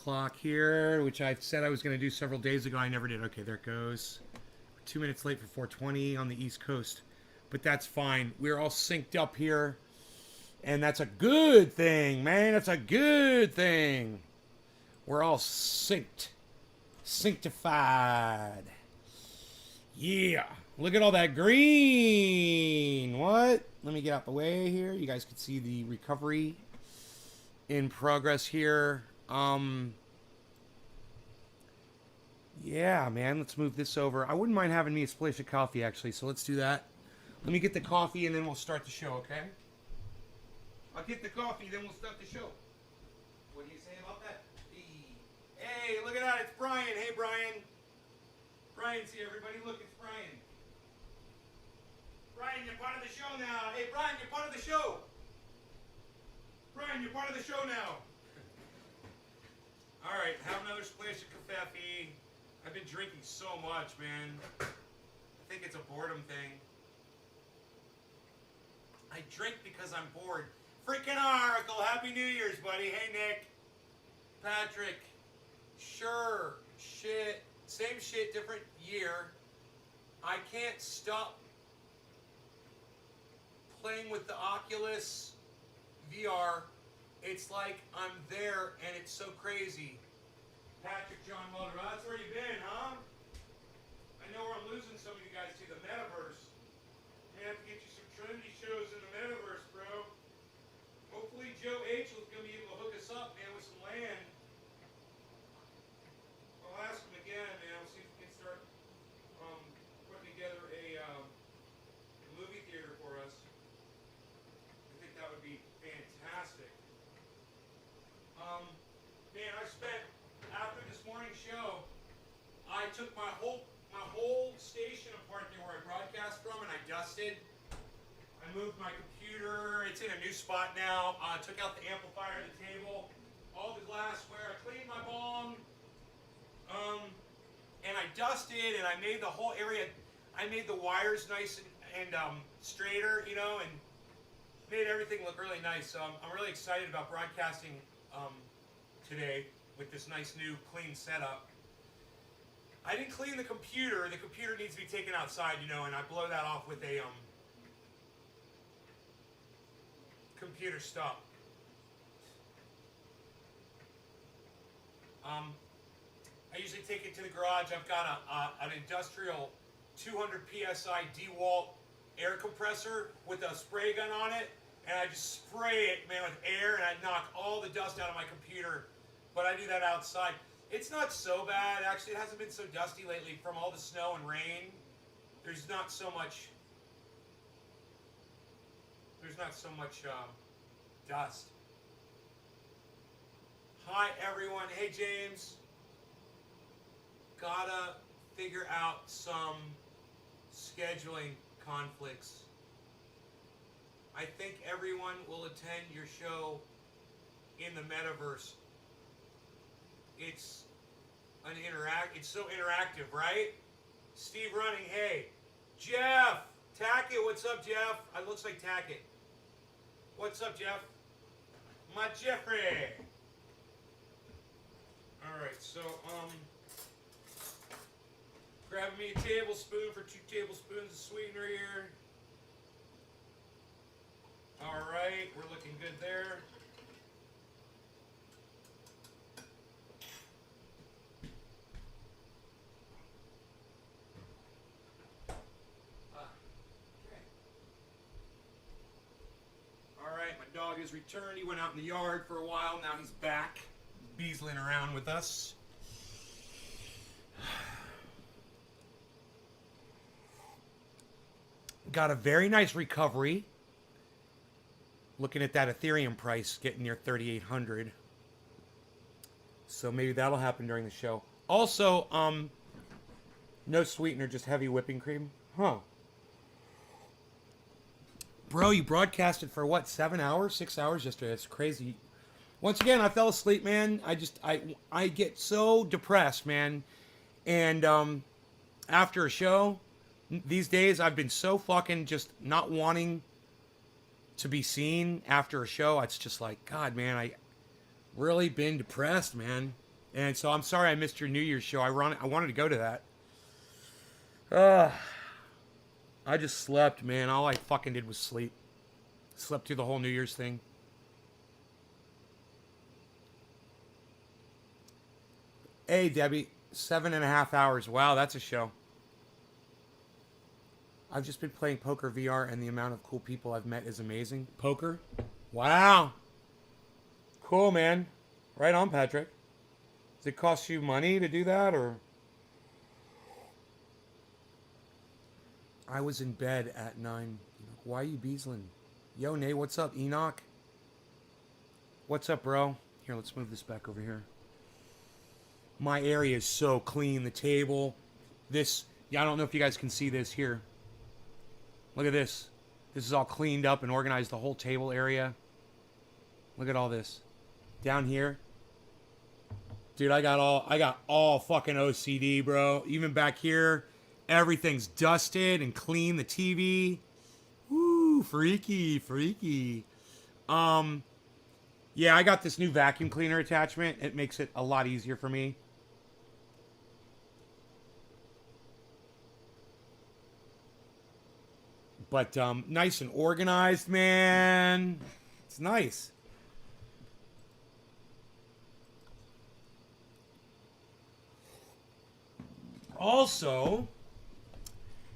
clock here, which I said I was going to do several days ago. I never did. Okay, there it goes. 2 minutes late for 4:20 on the East Coast. But that's fine. We're all synced up here. And that's a good thing, man. That's a good thing. We're all synced. Sanctified. Yeah. Look at all that green. What? Let me get out the way here. You guys can see the recovery in progress here. Yeah, man. Let's move this over. I wouldn't mind having me a splash of coffee, actually. So let's do that. Let me get the coffee, and then we'll start the show, okay? I'll get the coffee, then we'll start the show. What do you say about that? Hey, look at that. It's Brian. Hey, Brian. Brian's here, everybody. Look, it's Brian. Brian, you're part of the show now. Hey, Brian, you're part of the show. Brian, you're part of the show now. All right, have another splash of coffee. I've been drinking so much, man. I think it's a boredom thing. I drink because I'm bored. Freaking Oracle, Happy New Year's, buddy. Hey, Nick. Patrick. Sure. Shit. Same shit, different year. I can't stop playing with the Oculus VR. It's like I'm there and it's so crazy. Patrick John Mulder, that's where you've been, huh? I know where I'm losing some of you guys to the metaverse. I have to get you some Trinity shows in the metaverse, bro. Hopefully Joe H. is going to be able to hook us up, man, with some land. I'll ask him again, man. I'll see if we can start putting together a movie theater for us. I think that would be fantastic. Man, I spent, after this morning's show, I took my whole station apart there where I broadcast from, and I dusted. I moved my computer. It's in a new spot now. I took out the amplifier of the table, all the glassware. I cleaned my bong. And I dusted, and I made the whole area. I made the wires nice and straighter, you know, and made everything look really nice. So I'm really excited about broadcasting today with this nice new clean setup. I didn't clean the computer. The computer needs to be taken outside, you know, and I blow that off with a computer stop. I usually take it to the garage. I've got an industrial 200 psi DeWalt air compressor with a spray gun on it, and I just spray it, man, with air, and I knock all the dust out of my computer. But I do that outside. It's not so bad, actually. It hasn't been so dusty lately from all the snow and rain. There's not so much dust. Hi, everyone. Hey, James. Gotta figure out some scheduling conflicts. I think everyone will attend your show in the metaverse. It's so interactive, right? Steve Running, hey. Jeff, Tackett, what's up, Jeff? It looks like Tackett. What's up, Jeff? My Jeffrey. Alright, so, grabbing me a tablespoon for 2 tablespoons of sweetener here. Alright, we're looking good there. Alright, my dog has returned. He went out in the yard for a while. Now he's back, beasling around with us. Got a very nice recovery. Looking at that Ethereum price getting near 3,800. So maybe that'll happen during the show. Also, no sweetener, just heavy whipping cream. Huh. Bro, you broadcasted for what, 7 hours, 6 hours yesterday? That's crazy. Once again, I fell asleep, man. I get so depressed, man. And after a show, these days I've been so fucking just not wanting to be seen after a show. It's just like, God, man, I really been depressed, man. And so I'm sorry I missed your New Year's show. I wanted to go to that. Uh, I just slept, man. All I fucking did was sleep. Slept through the whole New Year's thing. Hey, Debbie. 7.5 hours. Wow, that's a show. I've just been playing poker VR, and the amount of cool people I've met is amazing. Poker? Wow. Cool, man. Right on, Patrick. Does it cost you money to do that, or? I was in bed at 9. Why are you beasling? Yo, Nate, what's up, Enoch? What's up, bro? Here, let's move this back over here. My area is so clean. The table. This, yeah, I don't know if you guys can see this here. Look at this. This is all cleaned up and organized, the whole table area. Look at all this. Down here. Dude, I got all fucking OCD, bro. Even back here, everything's dusted and clean. The TV. Woo, freaky, freaky. Yeah, I got this new vacuum cleaner attachment. It makes it a lot easier for me. But nice and organized, man. It's nice. Also,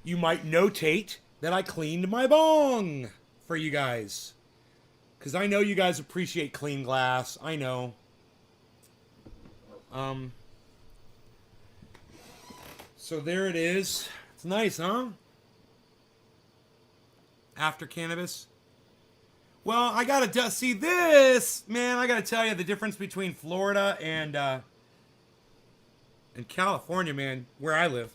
you might notate that I cleaned my bong for you guys. Because I know you guys appreciate clean glass. I know. So there it is. It's nice, huh? After cannabis. Well, I gotta see this, man. I gotta tell you the difference between Florida and California, man, where I live.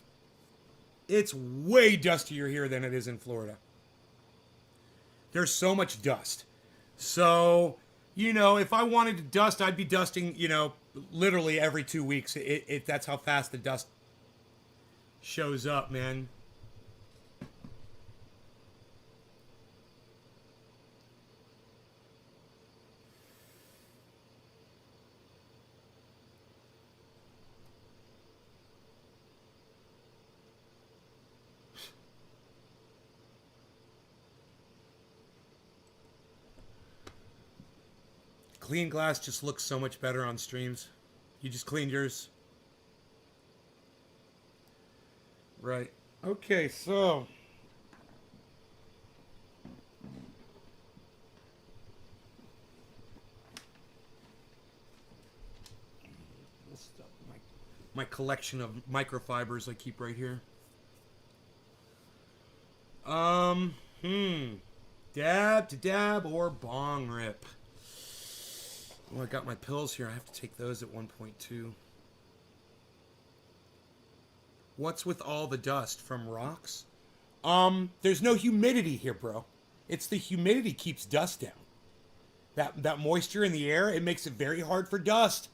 It's way dustier here than it is in Florida. There's so much dust. So, if I wanted to dust, I'd be dusting, literally every 2 weeks. That's how fast the dust shows up, man. Clean glass just looks so much better on streams. You just cleaned yours. Right. Okay, so. My collection of microfibers I keep right here. Dab to dab or bong rip. Oh, I got my pills here. I have to take those at 1.2. What's with all the dust from rocks? There's no humidity here, bro. It's the humidity keeps dust down. That moisture in the air, it makes it very hard for dust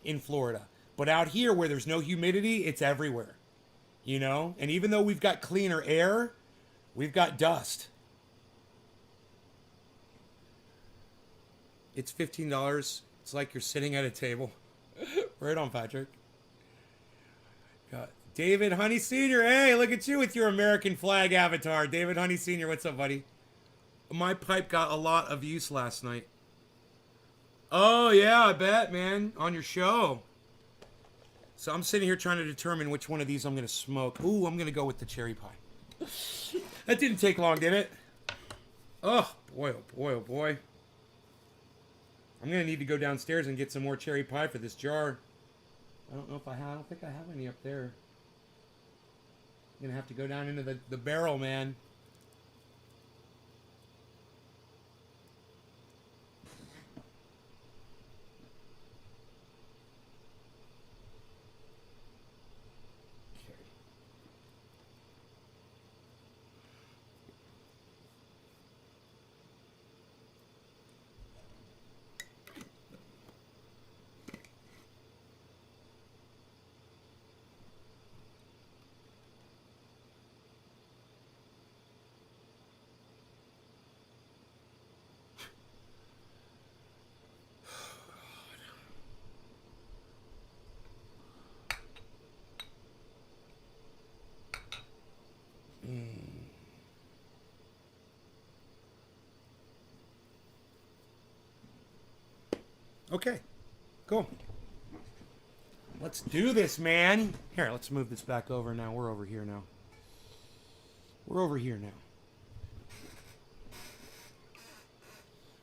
in Florida. But out here where there's no humidity, it's everywhere. And even though we've got cleaner air, we've got dust. It's $15. It's like you're sitting at a table. Right on, Patrick. Got David Honey Sr. Hey, look at you with your American flag avatar. David Honey Sr., what's up, buddy? My pipe got a lot of use last night. Oh, yeah, I bet, man. On your show. So I'm sitting here trying to determine which one of these I'm going to smoke. Ooh, I'm going to go with the cherry pie. That didn't take long, did it? Oh, boy, oh, boy, oh, boy. I'm going to need to go downstairs and get some more cherry pie for this jar. I don't know if I have. I don't think I have any up there. I'm going to have to go down into the barrel, man. Okay. Cool. Let's do this, man. Here, let's move this back over now. We're over here now. We're over here now.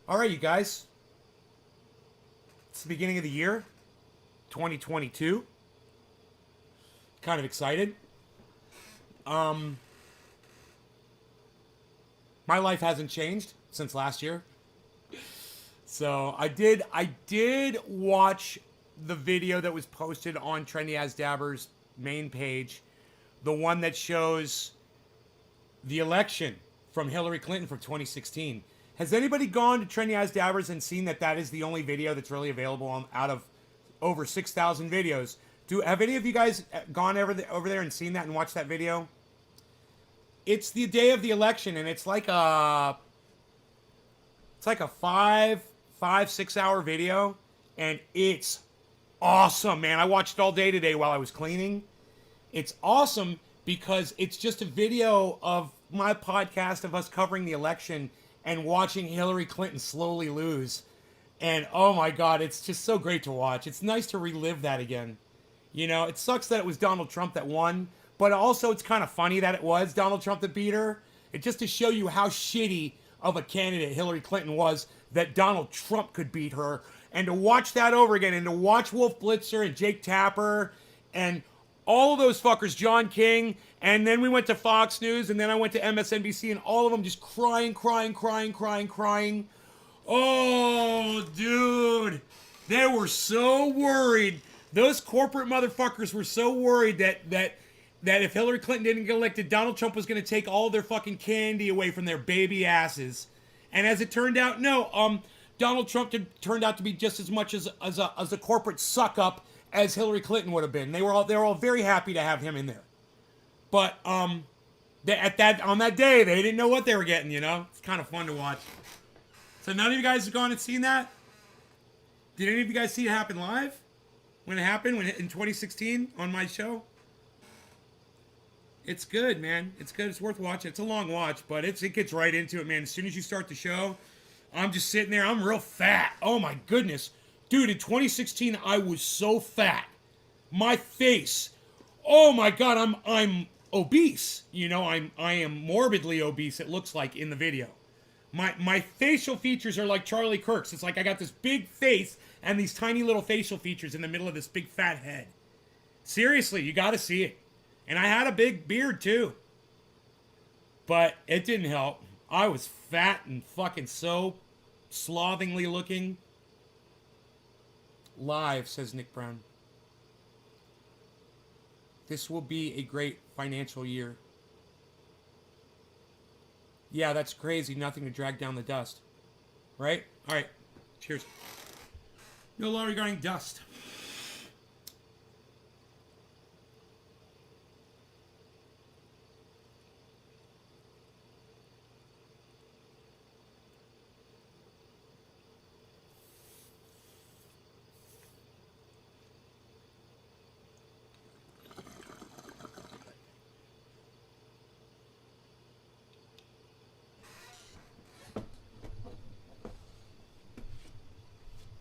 All right, you guys. It's the beginning of the year, 2022. Kind of excited. My life hasn't changed since last year. So I did watch the video that was posted on Trendy As Dabber's main page, the one that shows the election from Hillary Clinton from 2016. Has anybody gone to Trendy As Dabbers and seen that is the only video that's really available out of over 6,000 videos? Have any of you guys gone over there and seen that and watched that video? It's the day of the election, and it's like a 6 hour video, and it's awesome, man. I watched it all day today while I was cleaning. It's awesome because it's just a video of my podcast of us covering the election and watching Hillary Clinton slowly lose. And oh my God, it's just so great to watch. It's nice to relive that again. You know, it sucks that it was Donald Trump that won, but also it's kind of funny that it was Donald Trump that beat her. It just to show you how shitty of a candidate Hillary Clinton was, that Donald Trump could beat her. And to watch that over again, and to watch Wolf Blitzer and Jake Tapper and all of those fuckers, John King, and then we went to Fox News, and then I went to MSNBC, and all of them just crying. Oh, dude. They were so worried. Those corporate motherfuckers were so worried that if Hillary Clinton didn't get elected, Donald Trump was going to take all their fucking candy away from their baby asses. And as it turned out, no, Donald Trump turned out to be just as much as a corporate suck-up as Hillary Clinton would have been. They were all very happy to have him in there. But on that day, they didn't know what they were getting, you know? It's kind of fun to watch. So none of you guys have gone and seen that? Did any of you guys see it happen live? When it happened in 2016 on my show? It's good, man. It's good. It's worth watching. It's a long watch, but it gets right into it, man. As soon as you start the show, I'm just sitting there. I'm real fat. Oh, my goodness. Dude, in 2016, I was so fat. My face. Oh, my God. I'm obese. You know, I am morbidly obese, it looks like, in the video. My facial features are like Charlie Kirk's. It's like I got this big face and these tiny little facial features in the middle of this big fat head. Seriously, you got to see it. And I had a big beard, too. But it didn't help. I was fat and fucking so slovenly looking. Live, says Nick Brown. This will be a great financial year. Yeah, that's crazy. Nothing to drag down the dust. Right? All right. Cheers. No law regarding dust.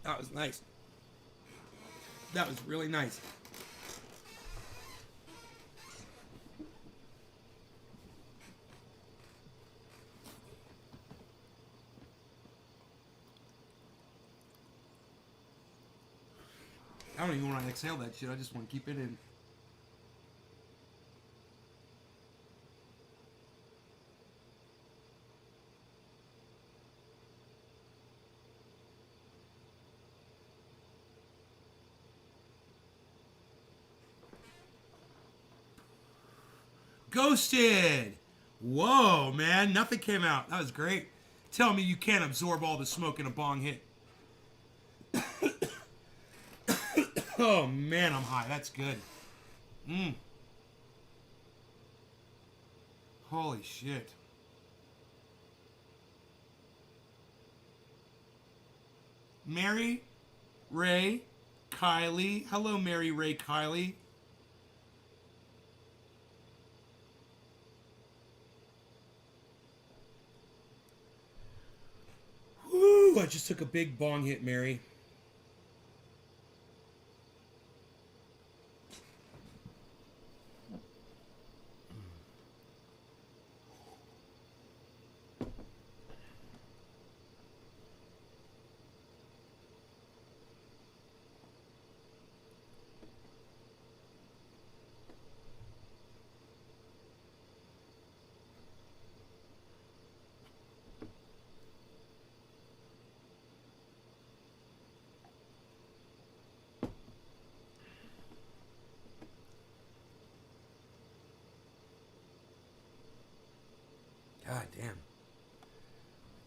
That was nice. That was really nice. I don't even want to exhale that shit. I just want to keep it in. Ghosted! Whoa, man. Nothing came out. That was great. Tell me you can't absorb all the smoke in a bong hit. Oh, man, I'm high. That's good. Holy shit. Mary, Ray, Kylie. Hello, Mary, Ray, Kylie. Woo! I just took a big bong hit, Mary.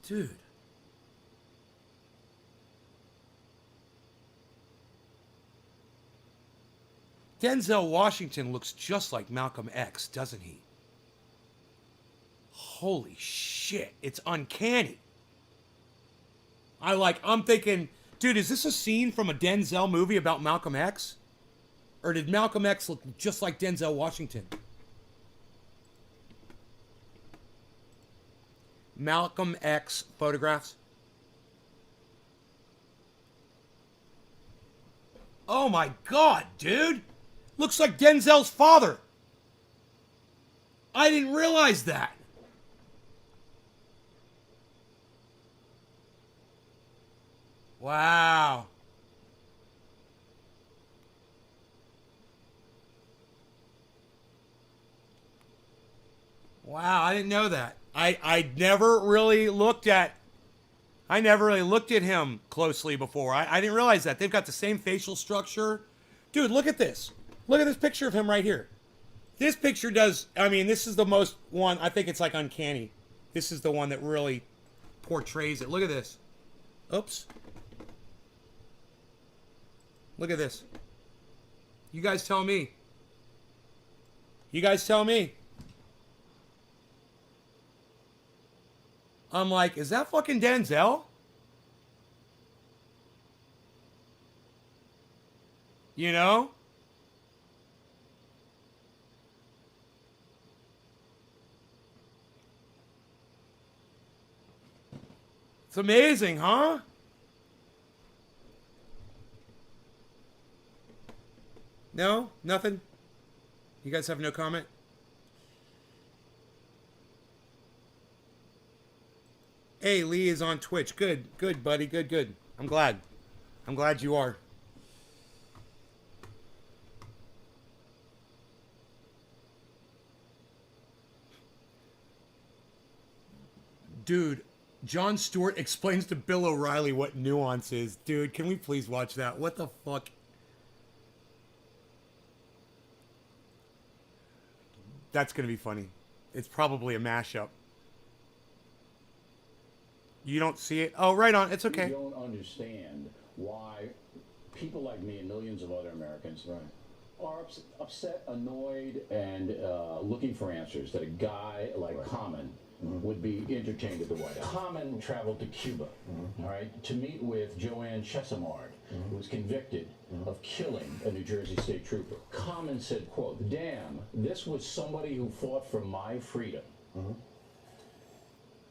Dude. Denzel Washington looks just like Malcolm X, doesn't he? Holy shit, it's uncanny. I'm thinking, dude, is this a scene from a Denzel movie about Malcolm X? Or did Malcolm X look just like Denzel Washington? Malcolm X photographs. Oh my God, dude. Looks like Denzel's father. I didn't realize that. Wow. Wow, I didn't know that. I never really looked at him closely before. I didn't realize that. They've got the same facial structure. Dude, look at this. Look at this picture of him right here. This picture does, this is the most one, I think it's like uncanny. This is the one that really portrays it. Look at this. Oops. Look at this. You guys tell me. You guys tell me. I'm like, is that fucking Denzel? You know? It's amazing, huh? No? Nothing? You guys have no comment? Hey, Lee is on Twitch. Good, good, buddy. Good, good. I'm glad. I'm glad you are. Dude, Jon Stewart explains to Bill O'Reilly what nuance is. Dude, can we please watch that? What the fuck? That's going to be funny. It's probably a mashup. You don't see it? Oh, right on. It's okay. You don't understand why people like me and millions of other Americans are upset, annoyed, and looking for answers that a guy like Common would be entertained at the White House. Common traveled to Cuba, all right, to meet with Joanne Chesimard, who was convicted of killing a New Jersey state trooper. Common said, quote, "Damn, this was somebody who fought for my freedom."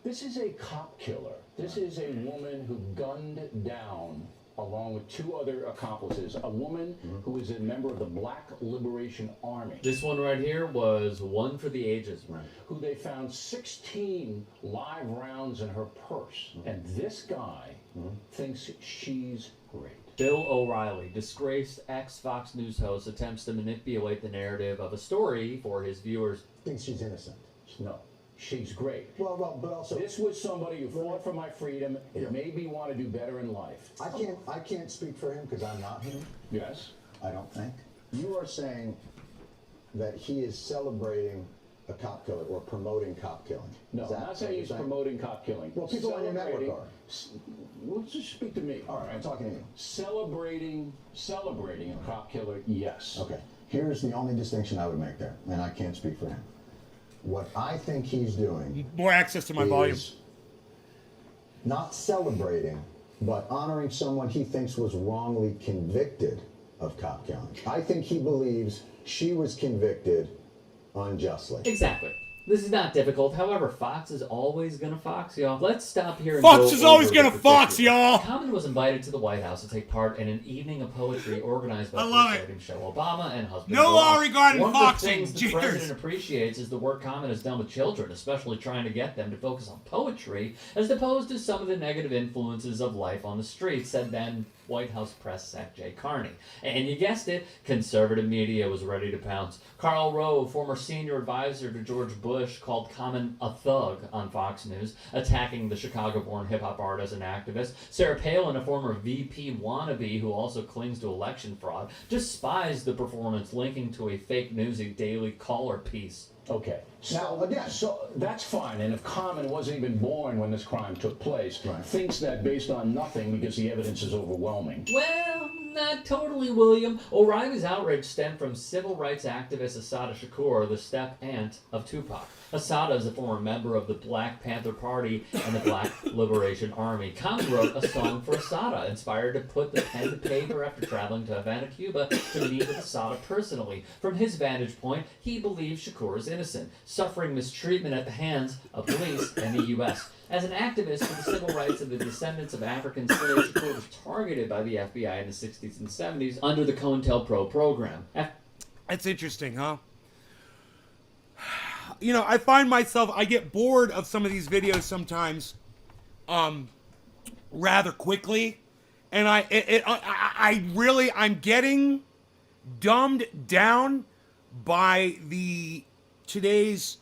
This is a cop killer. This is a woman who gunned down, along with two other accomplices, a woman who is a member of the Black Liberation Army. This one right here was one for the ages, man. Who they found 16 live rounds in her purse. And this guy thinks she's great. Bill O'Reilly, disgraced ex-Fox News host, attempts to manipulate the narrative of a story for his viewers. Thinks she's innocent. No. She's great. Well, but also this was somebody who fought for my freedom. It made me want to do better in life. I can't speak for him because I'm not him. Yes. I don't think. You are saying that he is celebrating a cop killer or promoting cop killing. No, I'm not saying he's promoting cop killing. Well, people on your network are. Well, just speak to me. All right, I'm talking to you. Celebrating a cop killer, yes. Okay. Here's the only distinction I would make there, and I can't speak for him. What I think he's doing More access to my volume. Not celebrating, but honoring someone he thinks was wrongly convicted of cop killing. I think he believes she was convicted unjustly. Exactly. This is not difficult. However, Fox is always gonna Fox, y'all. Let's stop here and Fox go is always over gonna the Fox, particulars. y'all. Common was invited to the White House to take part in an evening of poetry organized by I love presiding Michelle Obama and husband No Barack. law regarding One Foxing. of the things the Cheers. president appreciates is the work Common has done with children, especially trying to get them to focus on poetry as opposed to some of the negative influences of life on the streets, said then White House press sec Jay Carney. And you guessed it, conservative media was ready to pounce. Karl Rove, former senior advisor to George Bush, called Common a thug on Fox News, attacking the Chicago-born hip-hop artist and activist. Sarah Palin, a former VP wannabe who also clings to election fraud, despised the performance, linking to a fake newsy Daily Caller piece. Okay. Now, again, So that's fine. And if Common wasn't even born when this crime took place, Right. thinks that based on nothing because the evidence is overwhelming. Well, not totally, William. O'Reilly's outrage stemmed from civil rights activist Assata Shakur, the step-aunt of Tupac. Assata is a former member of the Black Panther Party and the Black Liberation Army. Common wrote a song for Assata, inspired to put the pen to paper after traveling to Havana, Cuba, to meet with Assata personally. From his vantage point, he believes Shakur is innocent, suffering mistreatment at the hands of police and the U.S. As an activist for the civil rights of the descendants of African slaves, Shakur was targeted by the FBI in the 60s and 70s under the COINTELPRO program. That's interesting, huh? You know, I find myself, I get bored of some of these videos sometimes, rather quickly, and I'm getting dumbed down by today's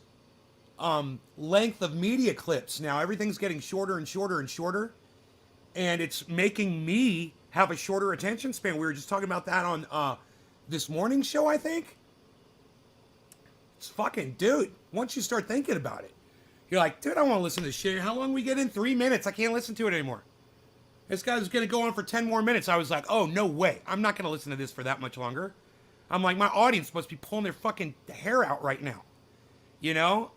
length of media clips. Now everything's getting shorter and shorter and shorter, and it's making me have a shorter attention span. We were just talking about that on this morning's show, I think. It's fucking, dude, once you start thinking about it, you're like, dude, I don't want to listen to this shit. How long we get in? 3 minutes. I can't listen to it anymore. This guy's going to go on for 10 more minutes. I was like, oh, no way. I'm not going to listen to this for that much longer. I'm like, my audience must be pulling their fucking hair out right now. You know?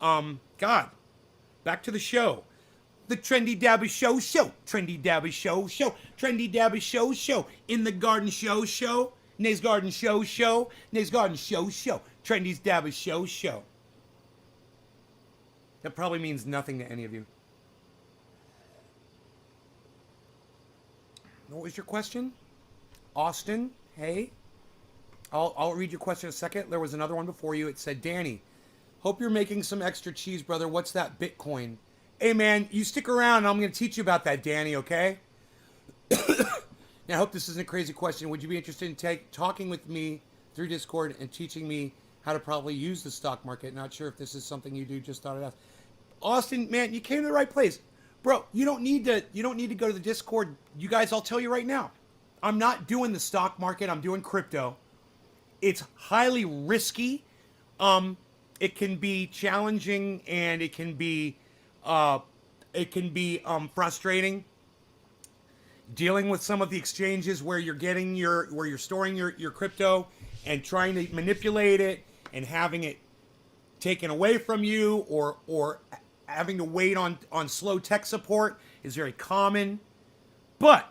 God. Back to the show. The Trendy Dabby Show. Trendy Dabby Show. Trendy Dabby Show. In the Garden Show. Nays Garden Show. Nays Garden Show. Trendy's Dabby Show. That probably means nothing to any of you. What was your question? Austin, hey. I'll read your question in a second. There was another one before you. It said, Danny, hope you're making some extra cheese, brother. What's that Bitcoin? Hey, man, you stick around and I'm going to teach you about that, Danny, okay? Now, I hope this isn't a crazy question. Would you be interested in talking with me through Discord and teaching me how to probably use the stock market? Not sure if this is something you do. Just thought I'd ask. Austin, man, you came to the right place. Bro, you don't need to go to the Discord. You guys, I'll tell you right now. I'm not doing the stock market. I'm doing crypto. It's highly risky. It can be challenging and it can be frustrating. Dealing with some of the exchanges where you're storing your crypto and trying to manipulate it and having it taken away from you or having to wait on slow tech support is very common. But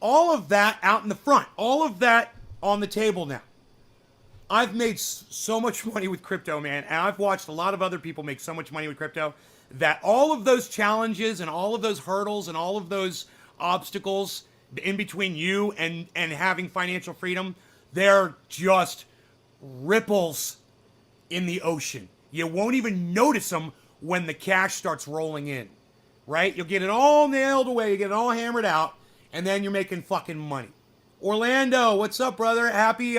all of that out in the front, all of that on the table now. I've made so much money with crypto, man, and I've watched a lot of other people make so much money with crypto that all of those challenges and all of those hurdles and all of those obstacles in between you and having financial freedom, they're just ripples in the ocean. You won't even notice them when the cash starts rolling in, right? You'll get it all nailed away, you get it all hammered out, and then you're making fucking money. Orlando, what's up, brother? Happy,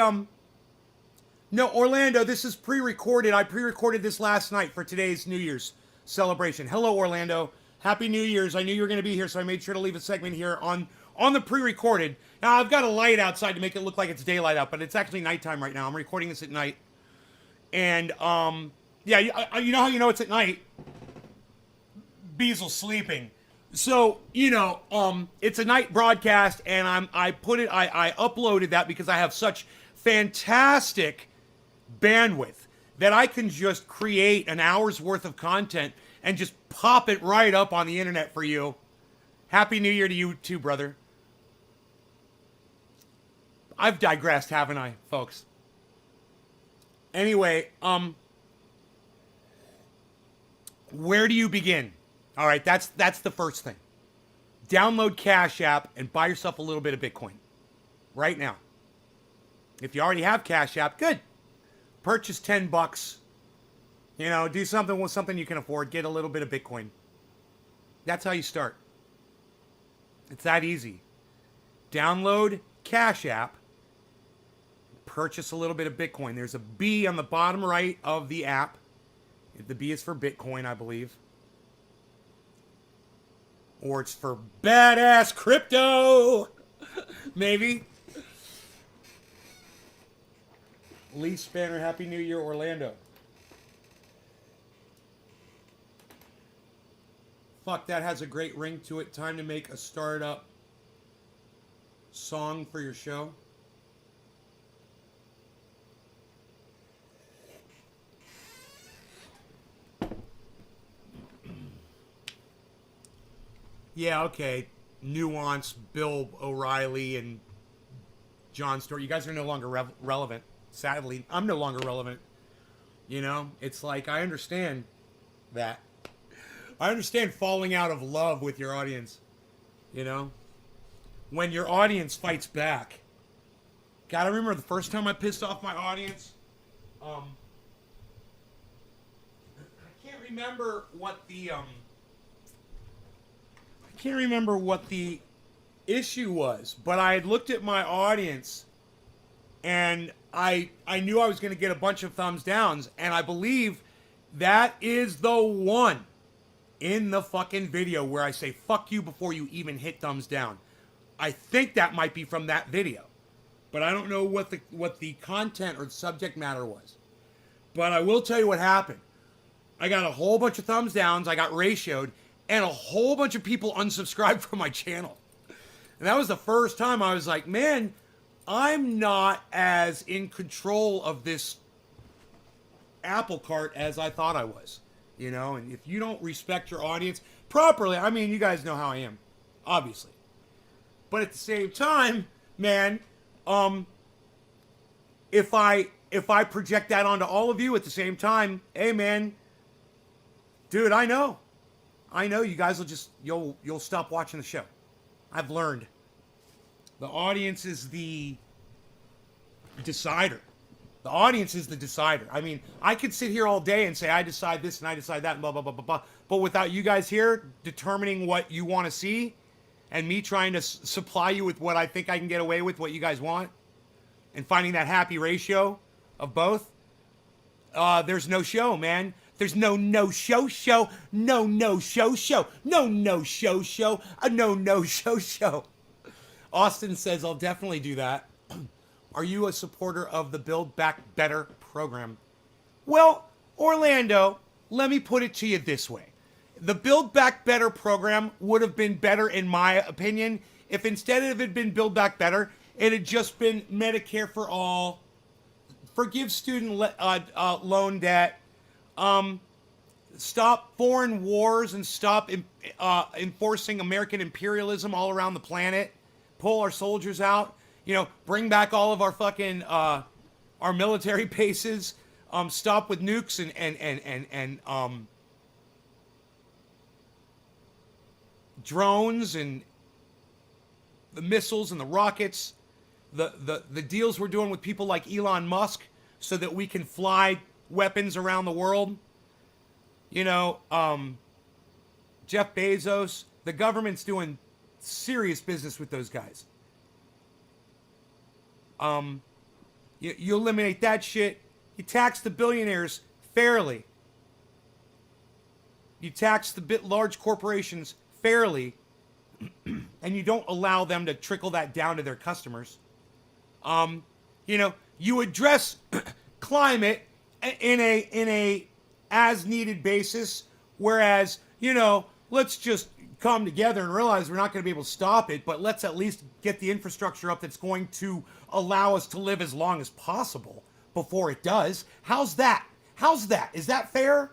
No, Orlando, this is pre-recorded. I pre-recorded this last night for today's New Year's celebration. Hello, Orlando. Happy New Year's. I knew you were going to be here, so I made sure to leave a segment here on the pre-recorded. Now, I've got a light outside to make it look like it's daylight out, but it's actually nighttime right now. I'm recording this at night. And, yeah, you know how you know it's at night? Beasel's sleeping. So, it's a night broadcast, and I uploaded that because I have such fantastic bandwidth that I can just create an hour's worth of content and just pop it right up on the internet for you. Happy New Year to you too, brother. I've digressed, haven't I, folks? Anyway, where do you begin? All right, that's the first thing. Download Cash App and buy yourself a little bit of Bitcoin right now. If you already have Cash App, good. Purchase $10. Do something with something you can afford. Get a little bit of Bitcoin. That's how you start. It's that easy. Download Cash App. Purchase a little bit of Bitcoin. There's a B on the bottom right of the app. The B is for Bitcoin, I believe. Or it's for badass crypto. Maybe. Lee Spanner, Happy New Year, Orlando. Fuck, that has a great ring to it. Time to make a startup song for your show. Yeah, okay. Nuance, Bill O'Reilly, and John Stewart. You guys are no longer relevant. Sadly, I'm no longer relevant. You know, it's like, I understand that. I understand falling out of love with your audience. You know? When your audience fights back. God, I remember the first time I pissed off my audience. I can't remember what the issue was, but I had looked at my audience and I knew I was going to get a bunch of thumbs downs, and I believe that is the one in the fucking video where I say fuck you before you even hit thumbs down. I think that might be from that video, but I don't know what the content or the subject matter was. But I will tell you what happened. I got a whole bunch of thumbs downs, I got ratioed, and a whole bunch of people unsubscribed from my channel. And that was the first time I was like, man, I'm not as in control of this apple cart as I thought I was. You know, and if you don't respect your audience properly, I mean, you guys know how I am, obviously. But at the same time, man, if I project that onto all of you at the same time, hey man, dude, I know you guys will just, you'll stop watching the show. I've learned. The audience is the decider. The audience is the decider. I mean, I could sit here all day and say, I decide this and I decide that and blah, blah, blah, blah, blah. But without you guys here determining what you want to see and me trying to supply you with what I think I can get away with, what you guys want, and finding that happy ratio of both, there's no show, man. There's no show, no show. Austin says, I'll definitely do that. Are you a supporter of the Build Back Better program? Well, Orlando, let me put it to you this way. The Build Back Better program would have been better, in my opinion, if instead of it had been Build Back Better, it had just been Medicare for all, forgive student loan debt, stop foreign wars and stop enforcing American imperialism all around the planet, pull our soldiers out, you know, bring back all of our fucking our military bases, stop with nukes and drones and the missiles and the rockets, the deals we're doing with people like Elon Musk so that we can fly weapons around the world. You know, Jeff Bezos, the government's doing serious business with those guys. You eliminate that shit. You tax the billionaires fairly. You tax the large corporations fairly. And you don't allow them to trickle that down to their customers. You know, you address climate in a as needed basis, whereas, you know, let's just come together and realize we're not going to be able to stop it, but let's at least get the infrastructure up that's going to allow us to live as long as possible before it does. How's that? Is that fair?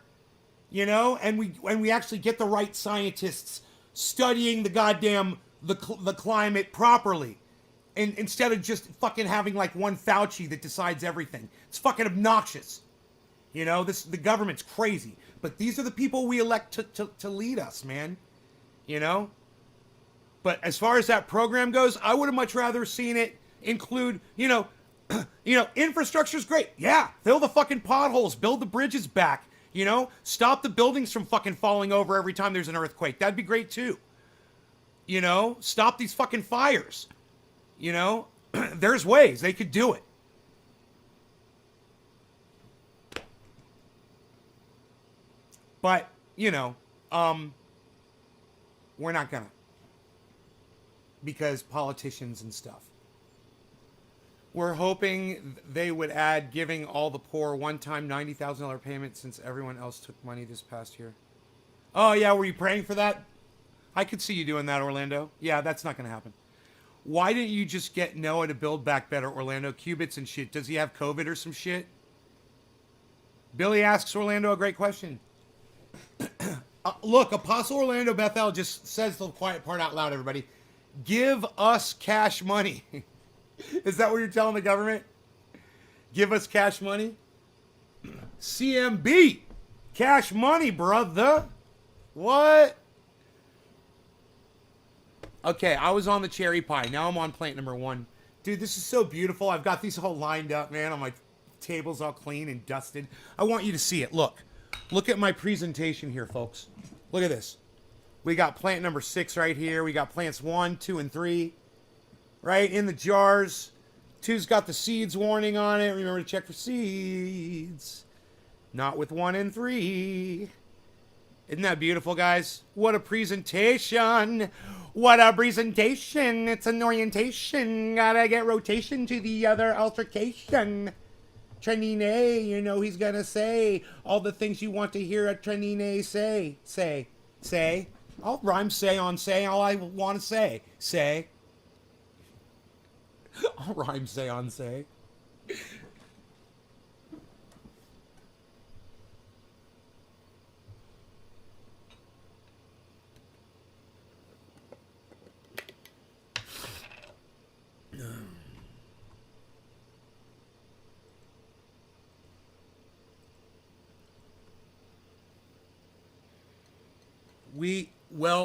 You know, and we actually get the right scientists studying the goddamn the climate properly, and instead of just fucking having like one Fauci that decides everything. It's fucking obnoxious. You know, the government's crazy, but these are the people we elect to lead us, man. You know? But as far as that program goes, I would have much rather seen it include, infrastructure's great. Yeah, fill the fucking potholes, build the bridges back, stop the buildings from fucking falling over every time there's an earthquake. That'd be great too. Stop these fucking fires. There's ways they could do it. But, we're not gonna. Because politicians and stuff. We're hoping they would add giving all the poor one-time $90,000 payment since everyone else took money this past year. Oh, yeah, were you praying for that? I could see you doing that, Orlando. Yeah, that's not going to happen. Why didn't you just get Noah to build back better, Orlando? Qubits and shit. Does he have COVID or some shit? Billy asks Orlando a great question. Look, Apostle Orlando Bethel just says the quiet part out loud, everybody. Give us cash money. Is that what you're telling the government? Give us cash money? CMB. Cash money, brother. What? Okay, I was on the cherry pie. Now I'm on plant number 1. Dude, this is so beautiful. I've got these all lined up, man. On my table's all clean and dusted. I want you to see it. Look. Look at my presentation here, folks. Look at this. We got plant number 6 right here. We got plants 1, 2, and 3. Right in the jars. 2's got the seeds warning on it. Remember to check for seeds. Not with 1 and 3. Isn't that beautiful, guys? What a presentation. What a presentation. It's an orientation. Gotta get rotation to the other altercation. Trenine, you know he's gonna say all the things you want to hear a Trenine say. Say. I'll rhyme say on say all I want to say. Say. I'll rhyme say on say.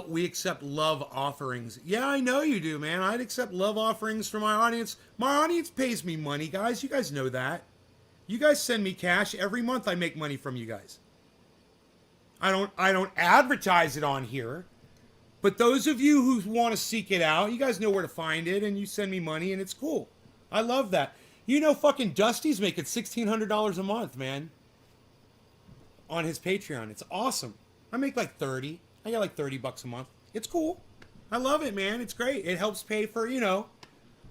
We accept love offerings. Yeah, I know you do, man. I'd accept love offerings from my audience. My audience pays me money, guys. You guys know that. You guys send me cash every month. I make money from you guys. I don't advertise it on here. But those of you who want to seek it out, you guys know where to find it, and you send me money, and it's cool. I love that. You know, fucking Dusty's making $1,600 a month, man, on his Patreon. It's awesome. I make like 30. I got like $30 a month. It's cool. I love it, man. It's great. It helps pay for, you know,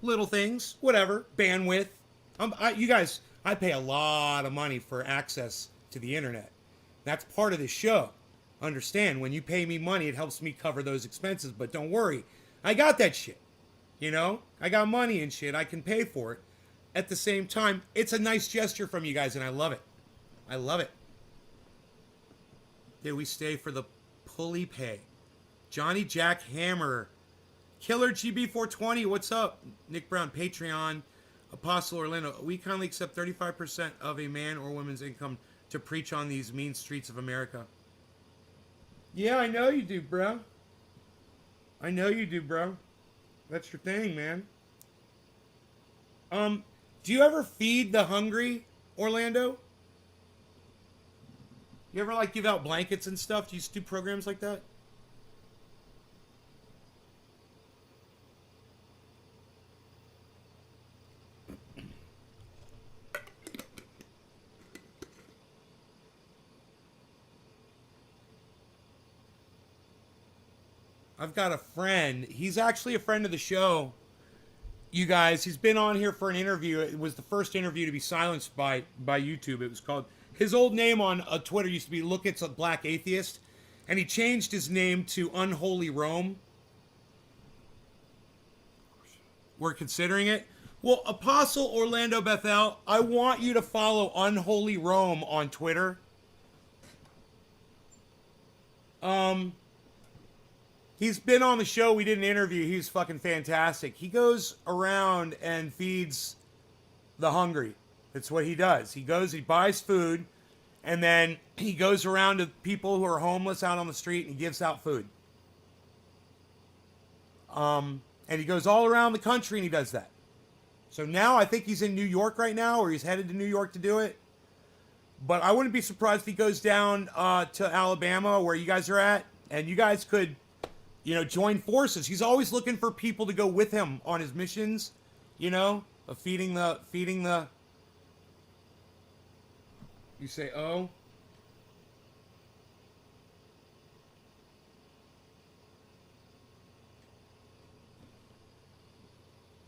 little things, whatever, bandwidth. You guys, I pay a lot of money for access to the internet. That's part of this show. Understand, when you pay me money, it helps me cover those expenses. But don't worry, I got that shit. You know, I got money and shit. I can pay for it. At the same time, it's a nice gesture from you guys, and I love it. I love it. Did we stay for the pulley pay? Johnny Jack Hammer. Killer GB420, what's up? Nick Brown, Patreon. Apostle Orlando, we kindly accept 35% of a man or woman's income to preach on these mean streets of America. Yeah, I know you do, bro. I know you do, bro. That's your thing, man. Do you ever feed the hungry, Orlando? You ever, like, give out blankets and stuff? Do you do programs like that? I've got a friend. He's actually a friend of the show. You guys, he's been on here for an interview. It was the first interview to be silenced by YouTube. It was called... His old name on Twitter used to be Look It's a Black Atheist. And he changed his name to Unholy Rome. We're considering it. Well, Apostle Orlando Bethel, I want you to follow Unholy Rome on Twitter. He's been on the show. We did an interview. He's fucking fantastic. He goes around and feeds the hungry. That's what he does. He goes, he buys food, and then he goes around to people who are homeless out on the street and he gives out food. And he goes all around the country and he does that. So now I think he's in New York right now, or he's headed to New York to do it. But I wouldn't be surprised if he goes down to Alabama, where you guys are at, and you guys could, you know, join forces. He's always looking for people to go with him on his missions, you know, of feeding the... You say, oh?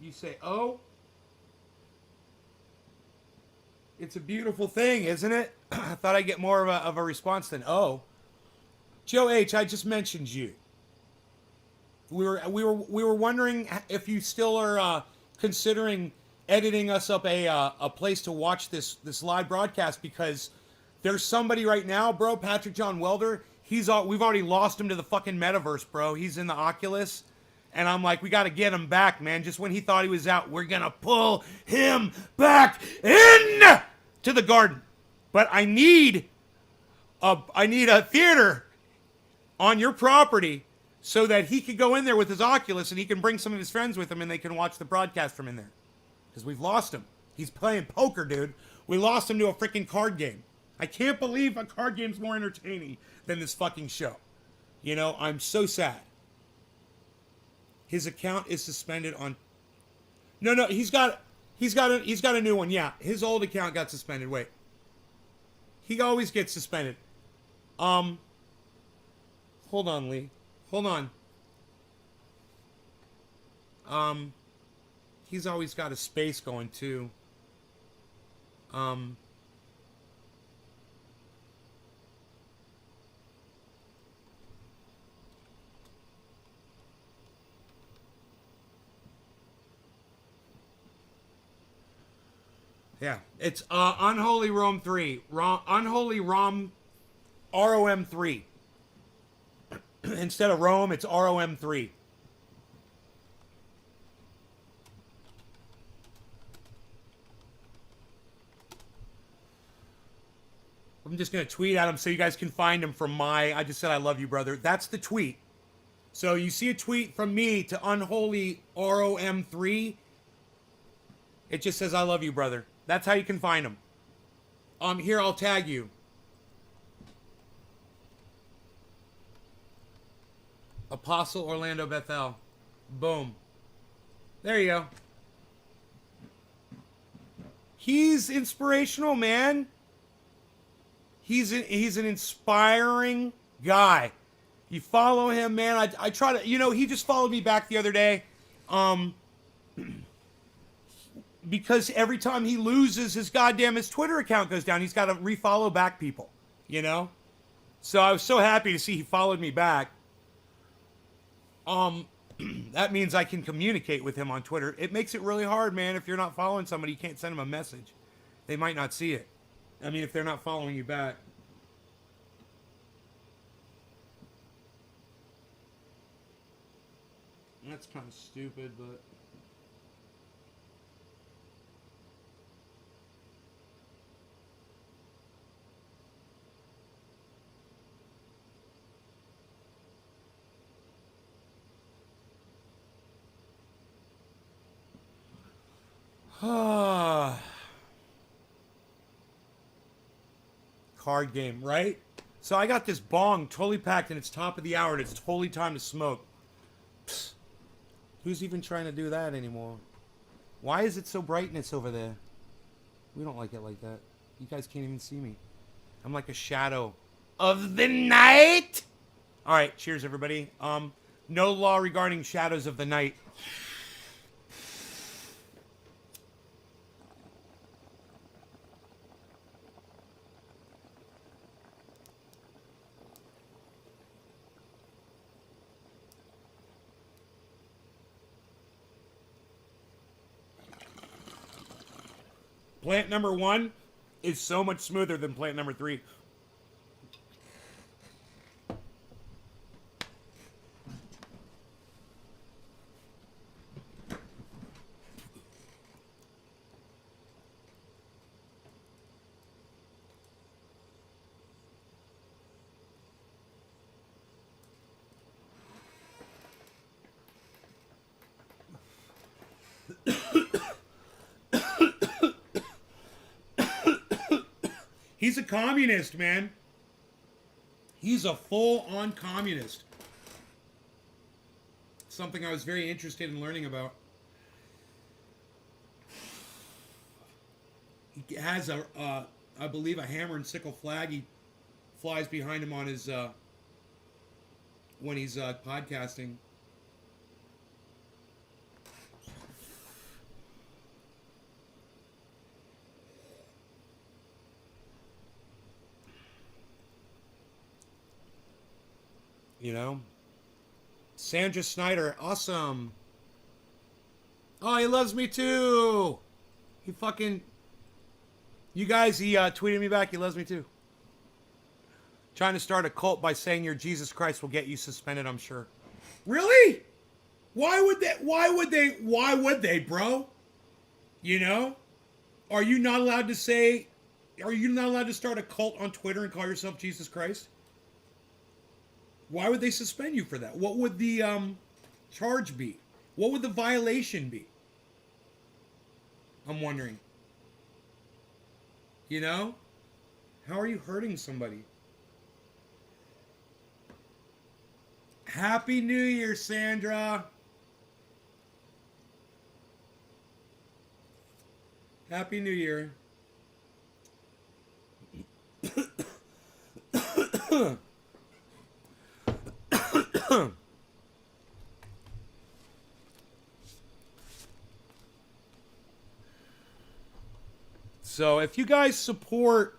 You say, oh? It's a beautiful thing, isn't it? I thought I'd get more of a response than oh. Joe H, I just mentioned you. We were wondering if you still are considering editing us up a place to watch this live broadcast, because there's somebody right now, bro, Patrick John Welder. We've already lost him to the fucking metaverse, bro. He's in the Oculus. And I'm like, we got to get him back, man. Just when he thought he was out, we're going to pull him back in to the garden. But I need a theater on your property so that he could go in there with his Oculus and he can bring some of his friends with him and they can watch the broadcast from in there. Because we've lost him. He's playing poker, dude. We lost him to a freaking card game. I can't believe a card game's more entertaining than this fucking show. You know, I'm so sad. His account is suspended on... No, he's got a new one. Yeah, his old account got suspended. Wait. He always gets suspended. Hold on, Lee. Hold on. He's always got a space going too. Yeah, it's Unholy Rome 3. Unholy Rom ROM 3. Instead of Rome, it's ROM 3. I'm just going to tweet at him so you guys can find him from I just said I love you, brother. That's the tweet. So you see a tweet from me to Unholy ROM 3. It just says I love you, brother. That's how you can find him. Here, I'll tag you. Apostle Orlando Bethel. Boom. There you go. He's inspirational, man. He's an inspiring guy. You follow him, man. I try to, he just followed me back the other day. Because every time he loses his Twitter account goes down, he's got to refollow back people, So I was so happy to see he followed me back. That means I can communicate with him on Twitter. It makes it really hard, man. If you're not following somebody, you can't send them a message. They might not see it. I mean, if they're not following you back. That's kind of stupid, but... Card game, right? So I got this bong totally packed and it's top of the hour and it's totally time to smoke. Psst. Who's even trying to do that anymore? Why is it so brightness over there? We don't like it like that. You guys can't even see me. I'm like a shadow of the night. All right, cheers everybody. No law regarding shadows of the night. Plant number 1 is so much smoother than plant number 3. He's a communist, man. He's a full-on communist. Something I was very interested in learning about. He has I believe, a hammer and sickle flag. He flies behind him on his, when he's podcasting. You know? Sandra Snyder, awesome. Oh, he loves me too. He fucking... You guys, he tweeted me back. He loves me too. Trying to start a cult by saying your Jesus Christ will get you suspended, I'm sure. Really? Why would they? Why would they? Why would they, bro? You know? Are you not allowed to say... Are you not allowed to start a cult on Twitter and call yourself Jesus Christ? Why would they suspend you for that? What would the charge be? What would the violation be? I'm wondering. You know? How are you hurting somebody? Happy New Year, Sandra. Happy New Year. So if you guys support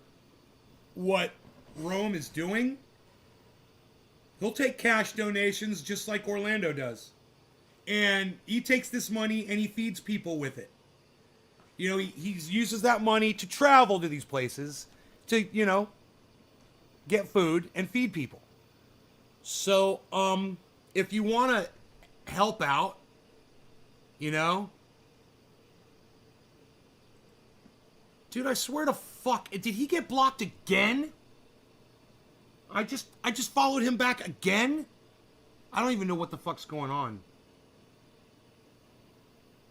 what Rome is doing, he'll take cash donations just like Orlando does. And he takes this money and he feeds people with it. You know, he uses that money to travel to these places to, you know, get food and feed people. So, if you want to help out, you know, dude, I swear to fuck, did he get blocked again? I just followed him back again? I don't even know what the fuck's going on.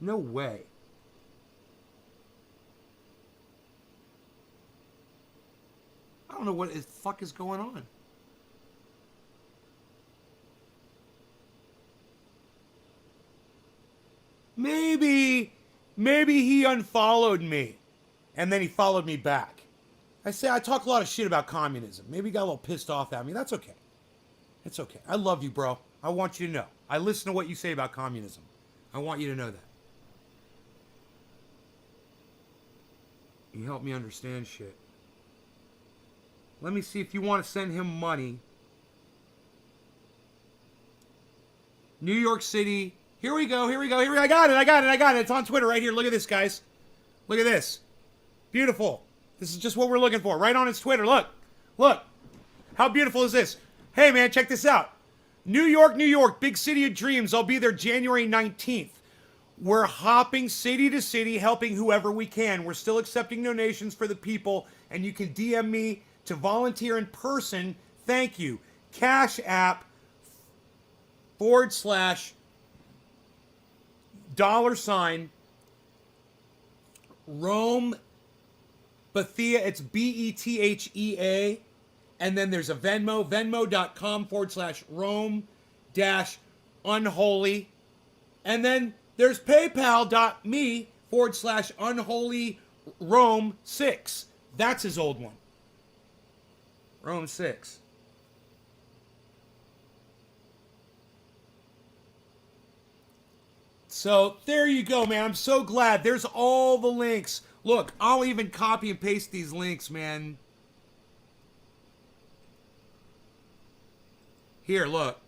No way. I don't know what the fuck is going on. Maybe he unfollowed me. And then he followed me back. I talk a lot of shit about communism. Maybe he got a little pissed off at me. That's okay. It's okay. I love you, bro. I want you to know. I listen to what you say about communism. I want you to know that. You help me understand shit. Let me see if you want to send him money. New York City. Here we go. I got it. It's on Twitter right here. Look at this, guys. Look at this. Beautiful. This is just what we're looking for. Right on his Twitter. Look. How beautiful is this? Hey, man, check this out. New York, big city of dreams. I'll be there January 19th. We're hopping city to city, helping whoever we can. We're still accepting donations for the people, and you can DM me to volunteer in person. Thank you. Cash App / $, Rome Bethea. It's Bethea. And then there's a Venmo, venmo.com / Rome-unholy. And then there's paypal.me / unholy Rome 6. That's his old one. Rome 6. So there you go, man. I'm so glad. There's all the links. Look, I'll even copy and paste these links, man. Here, look.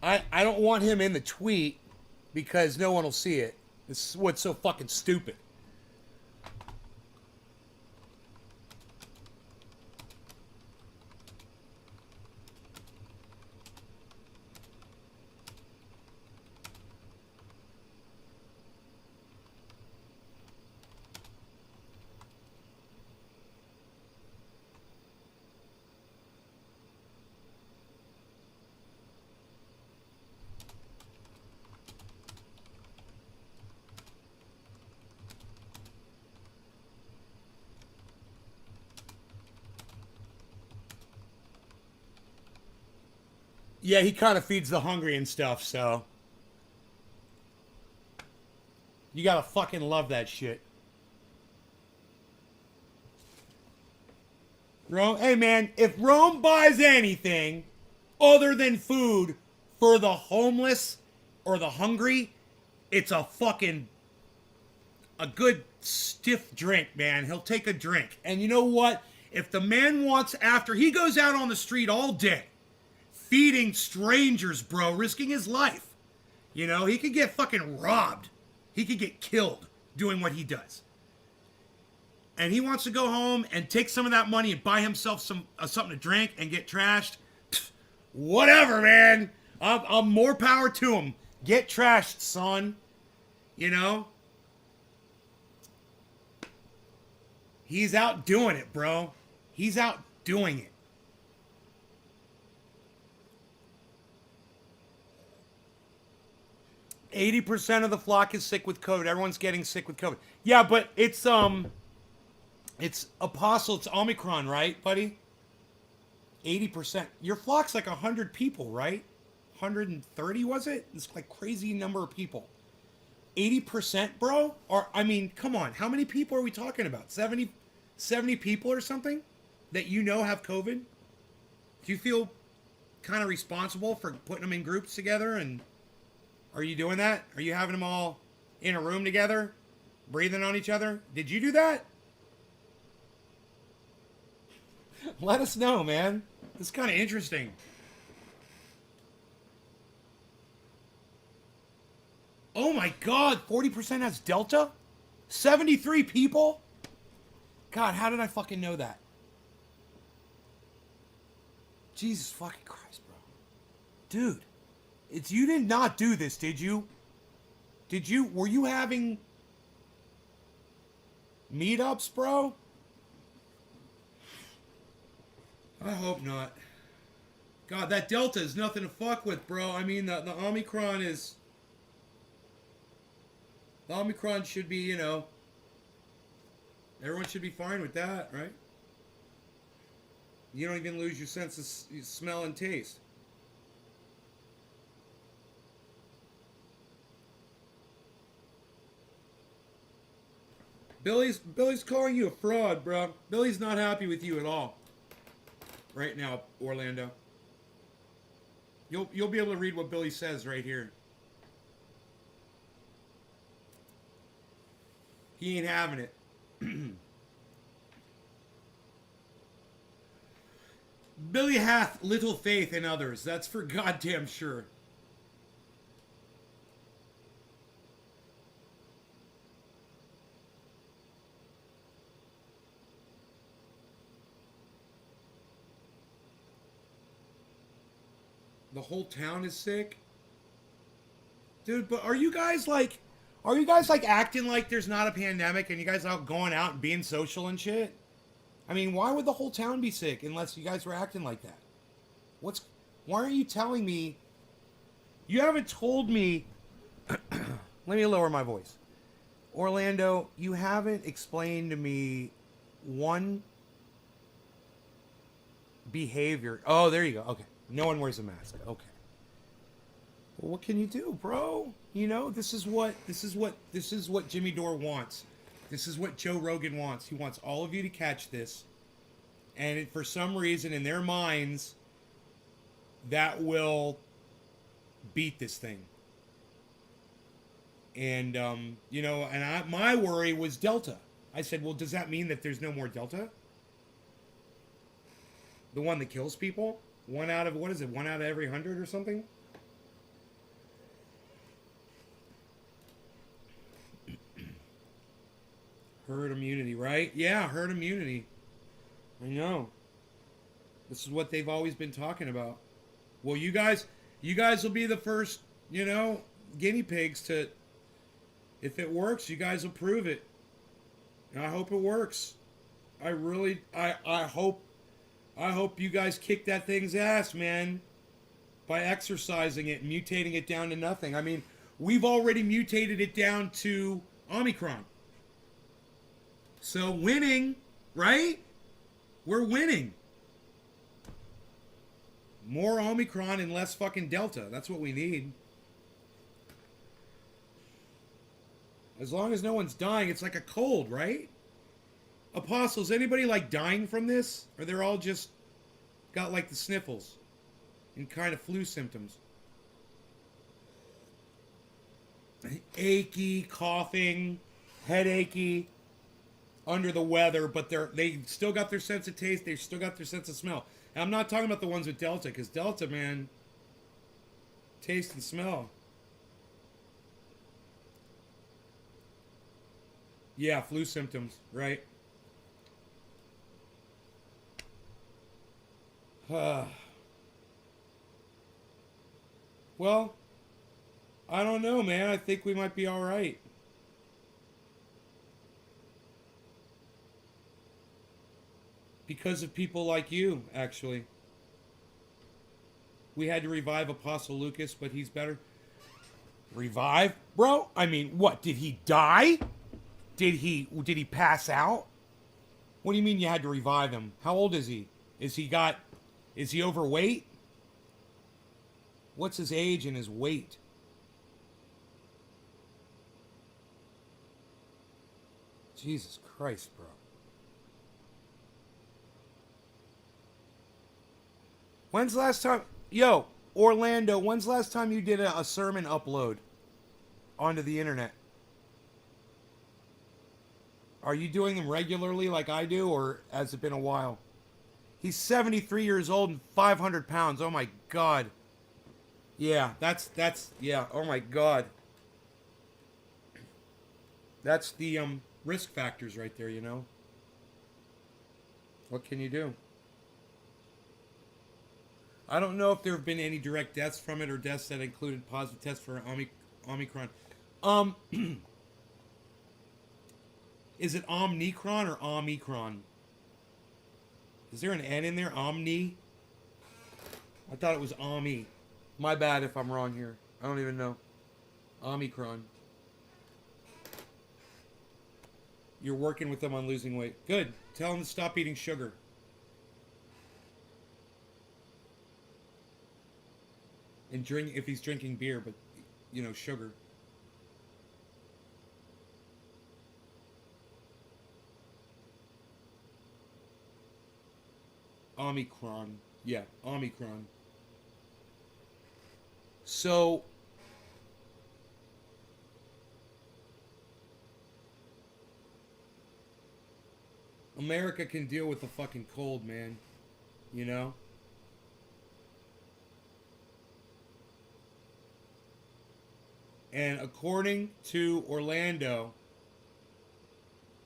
I don't want him in the tweet because no one will see it. This is what's so fucking stupid. Yeah, he kind of feeds the hungry and stuff, so. You gotta fucking love that shit. Rome, hey man, if Rome buys anything other than food for the homeless or the hungry, it's a good stiff drink, man. He'll take a drink. And you know what? If the man wants, after he goes out on the street all day, feeding strangers, bro, risking his life, you know, he could get fucking robbed. He could get killed doing what he does. And he wants to go home and take some of that money and buy himself some something to drink and get trashed. Pfft, whatever, man. I'm more power to him. Get trashed, son. You know? He's out doing it, bro. He's out doing it. "80% of the flock is sick with COVID. Everyone's getting sick with COVID." Yeah, but it's Apostle, it's Omicron, right, buddy? 80%. Your flock's like 100 people, right? 130, was it? It's like crazy number of people. 80%, bro? Or, I mean, come on. How many people are we talking about? 70 people or something that you know have COVID? Do you feel kind of responsible for putting them in groups together? And are you doing that? Are you having them all in a room together, breathing on each other? Did you do that? Let us know, man. It's kind of interesting. Oh my God, 40% has Delta? 73 people? God, how did I fucking know that? Jesus fucking Christ, bro. Dude, you did not do this, did you? Were you having meetups, bro? I hope not. God, that Delta is nothing to fuck with, bro. I mean, the Omicron is... The Omicron should be, you know... Everyone should be fine with that, right? You don't even lose your sense of smell and taste. Billy's calling you a fraud, bro. Billy's not happy with you at all. Right now, Orlando. You'll be able to read what Billy says right here. He ain't having it. Billy hath little faith in others. That's for goddamn sure. The whole town is sick? Dude, but are you guys like acting like there's not a pandemic and you guys out going out and being social and shit? I mean, why would the whole town be sick unless you guys were acting like that? Why aren't you telling me? You haven't told me. Let me lower my voice. Orlando, you haven't explained to me one behavior. Oh, there you go. Okay. No one wears a mask. Okay. Well, what can you do, bro? You know, this is what Jimmy Dore wants. This is what Joe Rogan wants. He wants all of you to catch this. And for some reason in their minds, that will beat this thing. And, you know, and my worry was Delta. I said, well, does that mean that there's no more Delta? The one that kills people? One out of, what is it? 1 out of every 100 or something? Herd immunity, right? Yeah, herd immunity. I know. This is what they've always been talking about. Well, you guys will be the first, you know, guinea pigs to, if it works, you guys will prove it. And I hope it works. I hope you guys kick that thing's ass, man, by exercising it, mutating it down to nothing. I mean, we've already mutated it down to Omicron. So winning, right? We're winning. More Omicron and less fucking Delta. That's what we need. As long as no one's dying, it's like a cold, right? Apostles, anybody like dying from this? Or they're all just got like the sniffles and kind of flu symptoms? Achy, coughing, headachy. under the weather, but they still got their sense of taste. They still got their sense of smell. And I'm not talking about the ones with Delta, because Delta, man, taste and smell. Yeah, flu symptoms, right? Well, I don't know, man. I think we might be all right. Because of people like you, actually. We had to revive Apostle Lucas, but he's better. Revive? Bro, I mean, what? Did he die? Did he pass out? What do you mean you had to revive him? How old is he? Is he overweight? What's his age and his weight? Jesus Christ, bro. When's the last time... Yo, Orlando, when's the last time you did a sermon upload onto the internet? Are you doing them regularly like I do, or has it been a while? He's 73 years old and 500 pounds. Oh my God. Yeah, yeah, oh my God. That's the risk factors right there, you know? What can you do? I don't know if there have been any direct deaths from it or deaths that included positive tests for Omicron. Is it Omnicron or Omicron? Is there an N in there? Omni? I thought it was Omi. My bad if I'm wrong here. I don't even know. Omicron. You're working with them on losing weight. Good. Tell him to stop eating sugar. And drink if he's drinking beer, but you know, sugar. Omicron. Yeah, Omicron. So America can deal with the fucking cold, man. You know? And according to Orlando,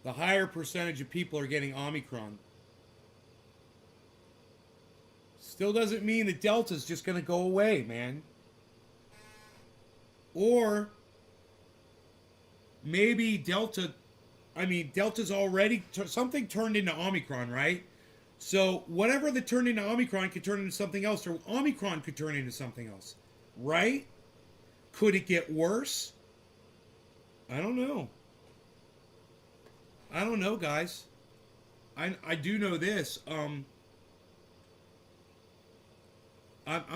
the higher percentage of people are getting Omicron. Still doesn't mean that Delta's just going to go away, man. Or maybe Delta's already, something turned into Omicron, right? So whatever that turned into Omicron could turn into something else, or Omicron could turn into something else, right? Could it get worse? I don't know. I don't know, guys. I do know this. I'm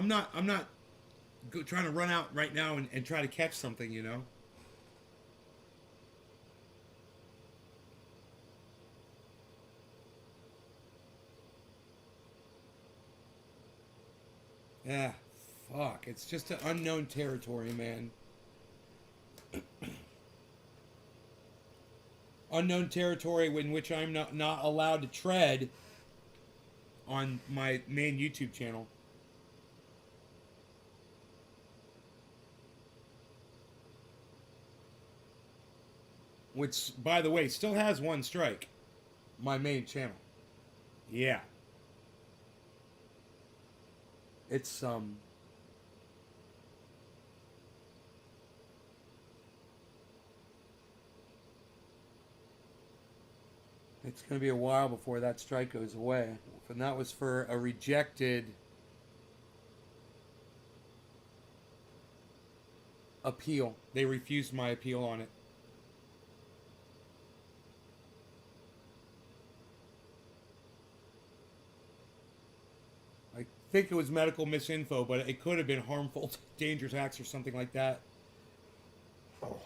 not trying to run out right now and try to catch something, you know. Yeah, fuck. It's just an unknown territory, man. Unknown territory in which I'm not allowed to tread on my main YouTube channel. Which, by the way, still has one strike. My main channel. Yeah. It's, it's going to be a while before that strike goes away. And that was for a rejected appeal. They refused my appeal on it. I think it was medical misinfo, but it could have been harmful, dangerous acts or something like that. Oh,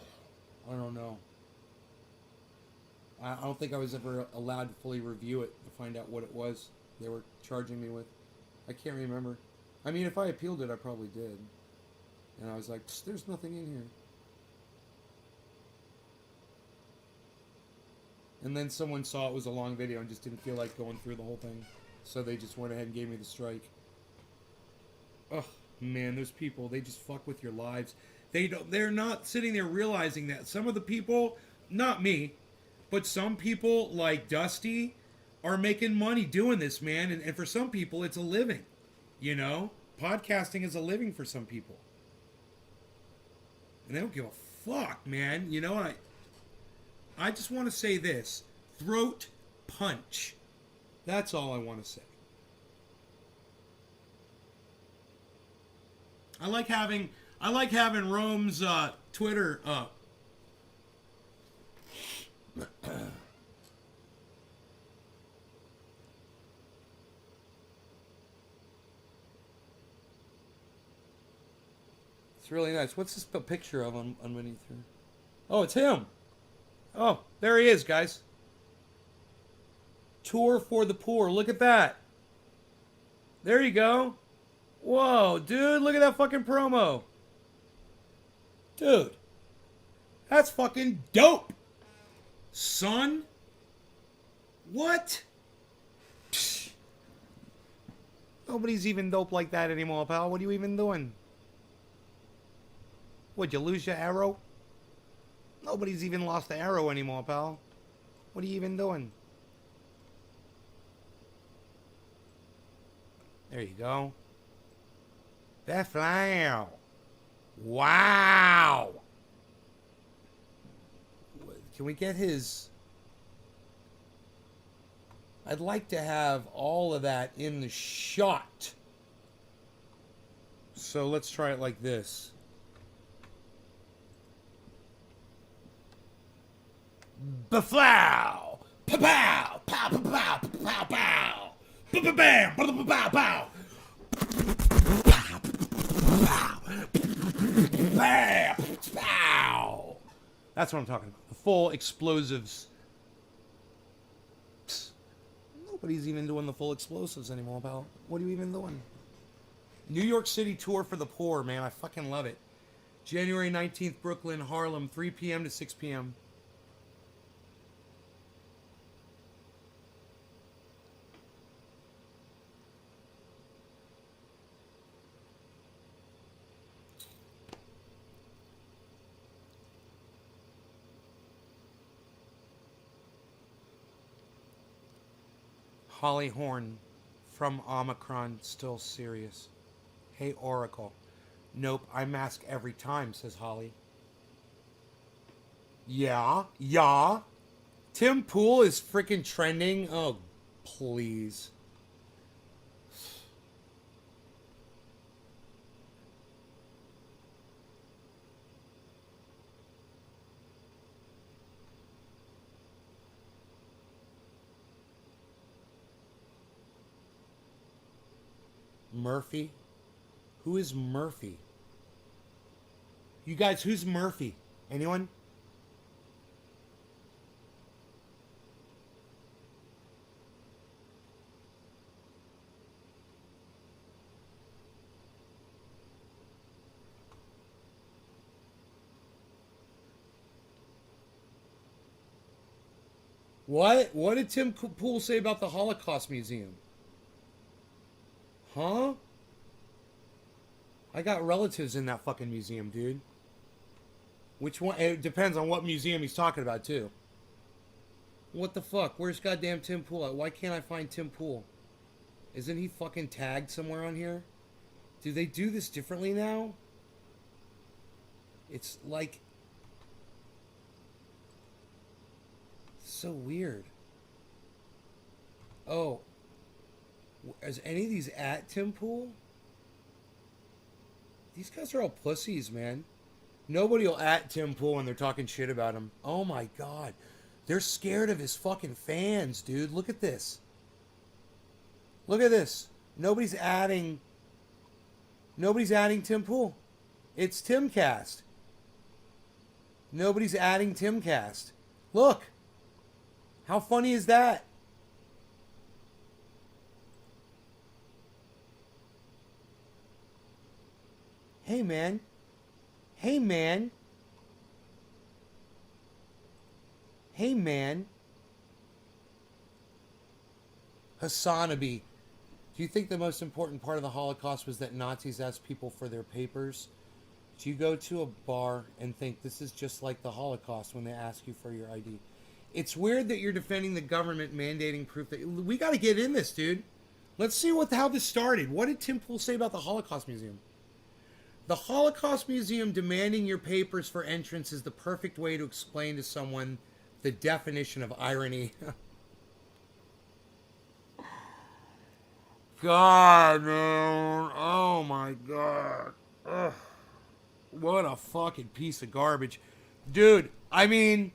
I don't know. I don't think I was ever allowed to fully review it to find out what it was they were charging me with. I can't remember. I mean, if I appealed it, I probably did. And I was like, there's nothing in here. And then someone saw it was a long video and just didn't feel like going through the whole thing. So they just went ahead and gave me the strike. Oh, man, those people, they just fuck with your lives. They're not sitting there realizing that some of the people, not me, but some people like Dusty are making money doing this, man. And for some people, it's a living. You know? Podcasting is a living for some people. And they don't give a fuck, man. You know, I just want to say this. Throat punch. That's all I want to say. I like having Rome's Twitter up. It's really nice. What's this picture of underneath here? Oh, it's him. Oh, there he is, guys. Tour for the poor. Look at that. There you go. Whoa, dude, look at that fucking promo. Dude. That's fucking dope. Son. What? Psh. Nobody's even dope like that anymore, pal. What are you even doing? Would you lose your arrow? Nobody's even lost the arrow anymore, pal. What are you even doing? There you go. That's wow. Wow. Can we get his... I'd like to have all of that in the shot. So let's try it like this. Baflow! Pow! Pow! Pow! Pow! Pow! Pow! Bam! Pow! Pow! Bam! Pow! That's what I'm talking about. The full explosives. Psst. Nobody's even doing the full explosives anymore, pal. What are you even doing? New York City tour for the poor, man. I fucking love it. January 19th, Brooklyn, Harlem, 3 p.m. to 6 p.m. Holly Horn from Omicron, still serious. Hey, Oracle. Nope, I mask every time, says Holly. Yeah. Tim Pool is freaking trending. Oh, please. Murphy? Who is Murphy? You guys, who's Murphy? Anyone? What? What did Tim Pool say about the Holocaust Museum? Huh? I got relatives in that fucking museum, dude. Which one? It depends on what museum he's talking about, too. What the fuck? Where's goddamn Tim Pool at? Why can't I find Tim Pool? Isn't he fucking tagged somewhere on here? Do they do this differently now? It's like... so weird. Oh. Is any of these at Tim Pool? These guys are all pussies, man. Nobody will at Tim Pool when they're talking shit about him. Oh my god. They're scared of his fucking fans, dude. Look at this. Look at this. Nobody's adding Tim Pool. It's Timcast. Nobody's adding Timcast. Look. How funny is that? Hey, man. Hey, man. Hey, man. Hassanabi. Do you think the most important part of the Holocaust was that Nazis asked people for their papers? Do you go to a bar and think this is just like the Holocaust when they ask you for your ID? It's weird that you're defending the government mandating proof that... We got to get in this, dude. Let's see how this started. What did Tim Pool say about the Holocaust Museum? The Holocaust Museum demanding your papers for entrance is the perfect way to explain to someone the definition of irony. God, man. Oh, my God. Ugh. What a fucking piece of garbage. Dude, I mean,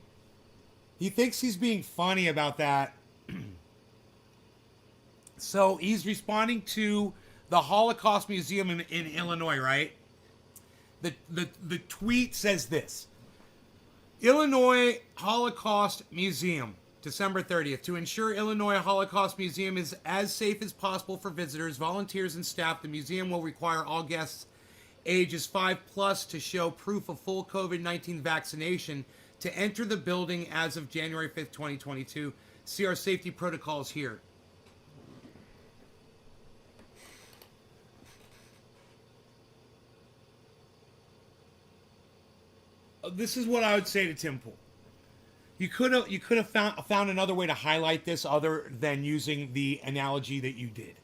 he thinks he's being funny about that. So he's responding to the Holocaust Museum in Illinois, right? The tweet says this. Illinois Holocaust Museum, December 30th. To ensure Illinois Holocaust Museum is as safe as possible for visitors, volunteers, and staff, the museum will require all guests ages 5+ to show proof of full COVID-19 vaccination to enter the building as of January 5th, 2022. See our safety protocols here. This is what I would say to Tim Pool. You could have found another way to highlight this other than using the analogy that you did.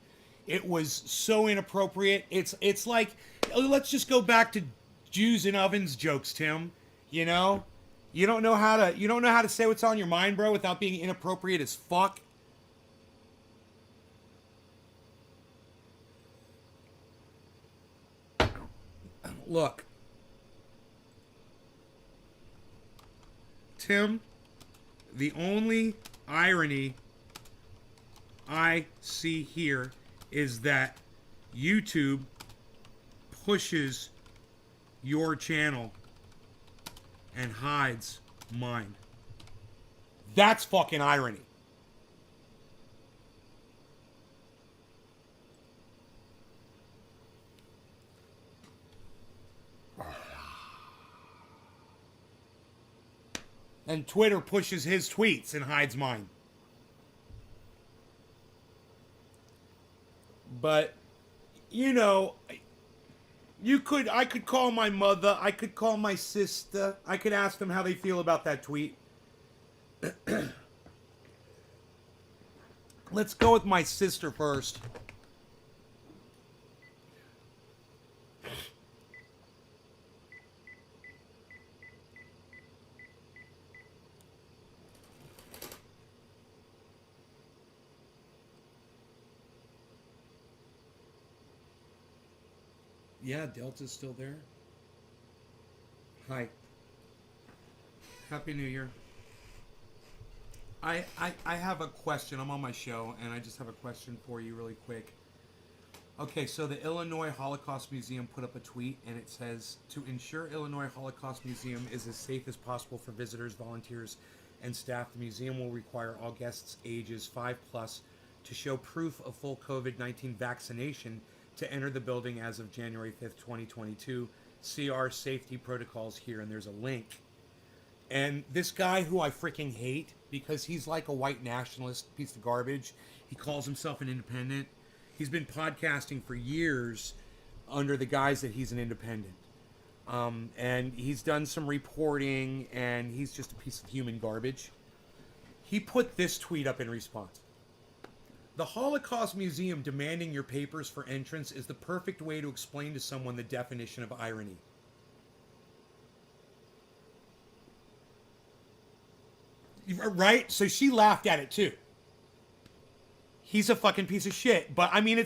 It was so inappropriate. It's like, let's just go back to Jews in ovens jokes, Tim. You know, you don't know how to say what's on your mind, bro, without being inappropriate as fuck. Look, Tim, the only irony I see here is that YouTube pushes your channel and hides mine. That's fucking irony. And Twitter pushes his tweets and hides mine. But, you know, I could call my mother, I could call my sister, I could ask them how they feel about that tweet. Let's go with my sister first. Yeah, Delta's still there. Hi. Happy New Year. I have a question. I'm on my show, and I just have a question for you really quick. Okay, so the Illinois Holocaust Museum put up a tweet, and it says, to ensure Illinois Holocaust Museum is as safe as possible for visitors, volunteers, and staff, the museum will require all guests ages 5+ to show proof of full COVID-19 vaccination to enter the building as of January 5th, 2022. See our safety protocols here, and there's a link. And this guy who I freaking hate, because he's like a white nationalist piece of garbage, he calls himself an independent. He's been podcasting for years under the guise that he's an independent. And he's done some reporting, and he's just a piece of human garbage. He put this tweet up in response. The Holocaust Museum demanding your papers for entrance is the perfect way to explain to someone the definition of irony. Right? So she laughed at it too. He's a fucking piece of shit. But I mean,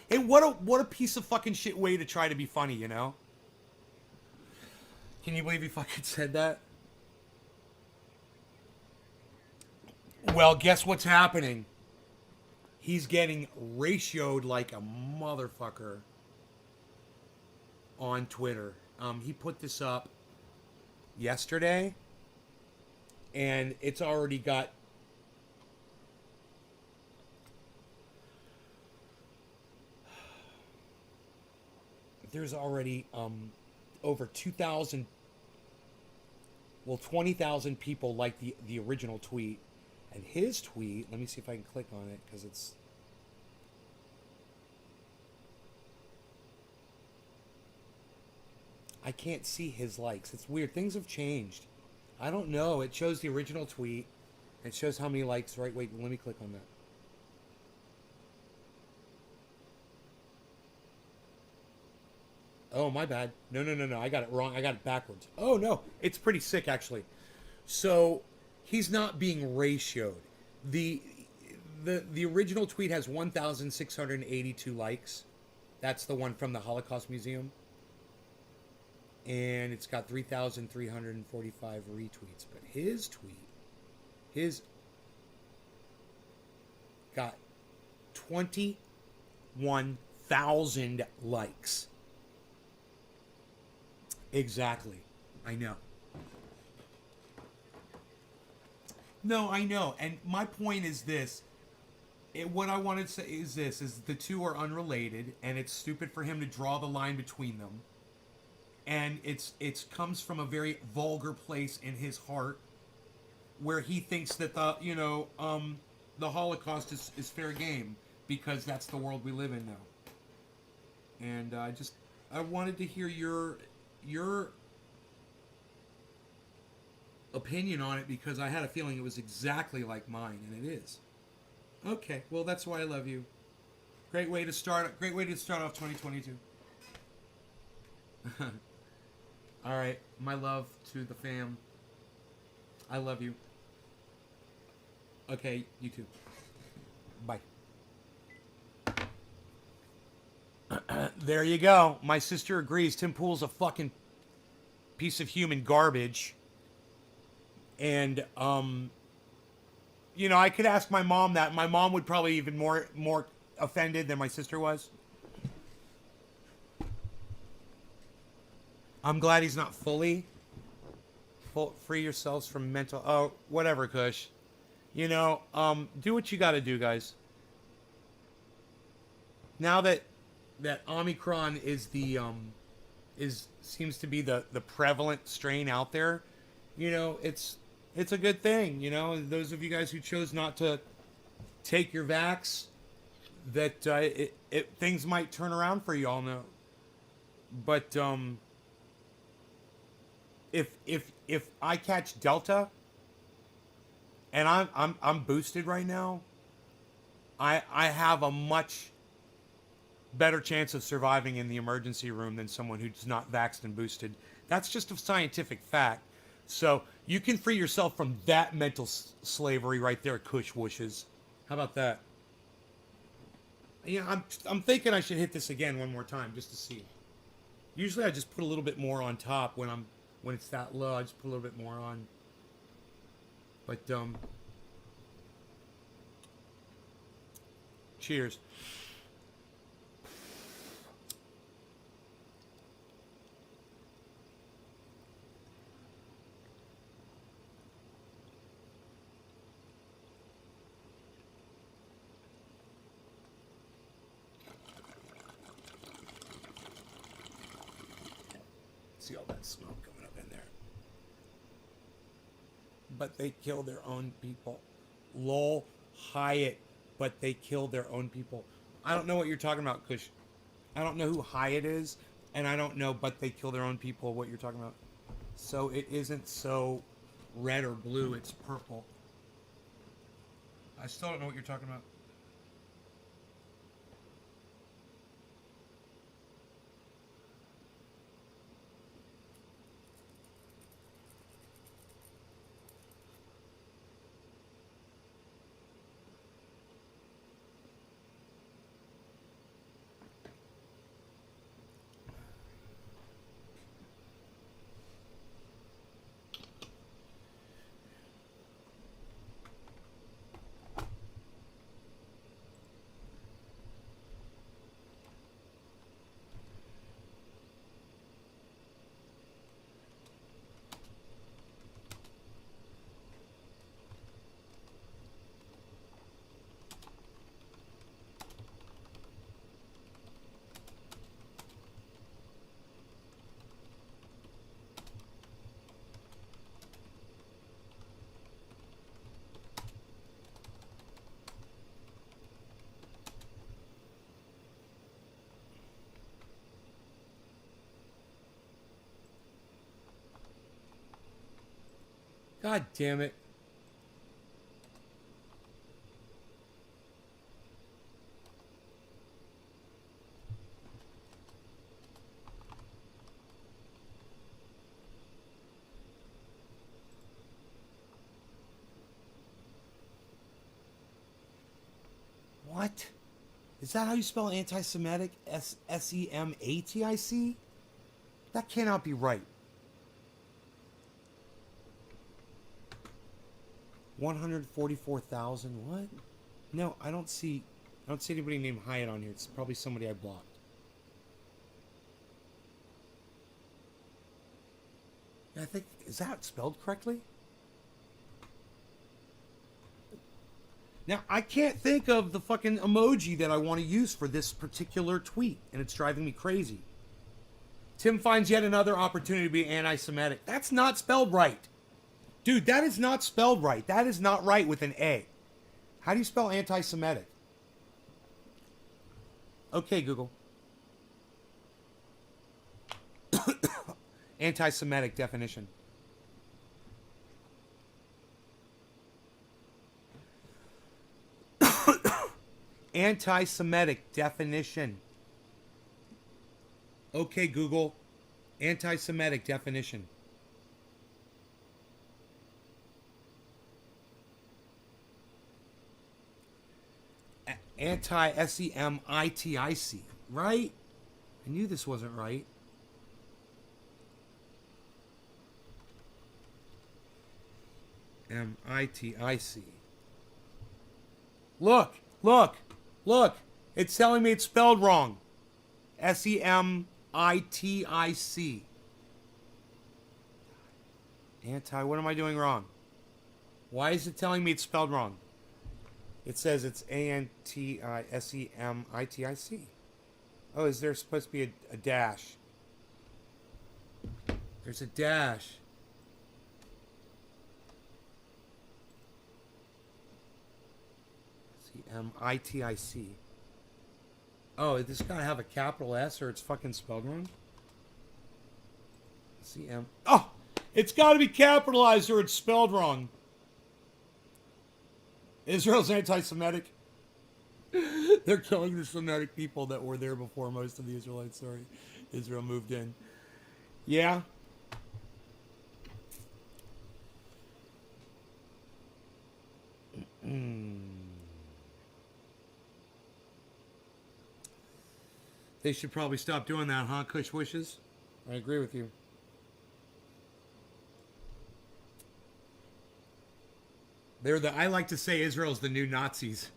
what a piece of fucking shit way to try to be funny, you know? Can you believe he fucking said that? Well, guess what's happening? He's getting ratioed like a motherfucker on Twitter. He put this up yesterday, and it's already got there's already over 2,000, well, 20,000 people like the original tweet. And his tweet, let me see if I can click on it, because it's I can't see his likes. It's weird. Things have changed. I don't know. It shows the original tweet. It shows how many likes, right? Wait, let me click on that. Oh, my bad. No. I got it wrong. I got it backwards. Oh, no. It's pretty sick, actually. So, he's not being ratioed. The original tweet has 1,682 likes. That's the one from the Holocaust Museum. And it's got 3,345 retweets. But his tweet, got 21,000 likes. Exactly. I know. No, I know. And my point is this. What I wanted to say is this, is the two are unrelated, and it's stupid for him to draw the line between them. And it's comes from a very vulgar place in his heart, where he thinks that the Holocaust is fair game, because that's the world we live in now. And I wanted to hear your opinion on it, because I had a feeling it was exactly like mine, and it is. Okay, well, that's why I love you. Great way to start off 2022. All right, my love to the fam. I love you. Okay, you too. Bye. There you go. My sister agrees. Tim Pool's a fucking piece of human garbage. And I could ask my mom that. My mom would probably even more offended than my sister was. I'm glad he's not fully. Free yourselves from mental. Oh, whatever, Kush. Do what you got to do, guys. Now that Omicron is seems to be the prevalent strain out there, it's a good thing. Those of you guys who chose not to take your vax, that things might turn around for you all now. But if I catch Delta and I'm boosted right now, I have a much better chance of surviving in the emergency room than someone who's not vaxxed and boosted. That's just a scientific fact. So you can free yourself from that mental slavery right there, Kush Wushes. How about that? Yeah, I'm thinking I should hit this again one more time just to see. Usually I just put a little bit more on top when it's that low. I just put a little bit more on. But cheers. See all that smoke coming up in there. But they kill their own people. Lol, Hyatt, but they kill their own people. I don't know what you're talking about, Kush. I don't know who Hyatt is, and I don't know, but they kill their own people, what you're talking about. So it isn't so red or blue, it's purple. I still don't know what you're talking about. God damn it. What? Is that how you spell anti-Semitic? S-E-M-A-T-I-C? That cannot be right. 144,000. What? No, I don't see anybody named Hyatt on here. It's probably somebody I blocked. I think, is that spelled correctly? Now, I can't think of the fucking emoji that I want to use for this particular tweet, and it's driving me crazy. Tim finds yet another opportunity to be anti-Semitic. That's not spelled right. Dude, that is not spelled right. That is not right with an A. How do you spell anti-Semitic? Okay, Google. Anti-Semitic definition. Anti-Semitic definition. Okay, Google. Anti-Semitic definition. Anti-S-E-M-I-T-I-C. Right? I knew this wasn't right. M-I-T-I-C. Look! Look! Look! It's telling me it's spelled wrong. S-E-M-I-T-I-C. Anti, what am I doing wrong? Why is it telling me it's spelled wrong? It says it's A-N-T-I-S-E-M-I-T-I-C. Oh, is there supposed to be a dash? There's a dash. S-E-M-I-T-I-C. Oh, this gotta have a capital S or it's fucking spelled wrong? S-E-M. Oh! It's gotta be capitalized or it's spelled wrong. Israel's anti-Semitic. They're killing the Semitic people that were there before most of the Israelites. Sorry. Israel moved in. Yeah. They should probably stop doing that, huh? Kush wishes. I agree with you. I like to say Israel's the new Nazis.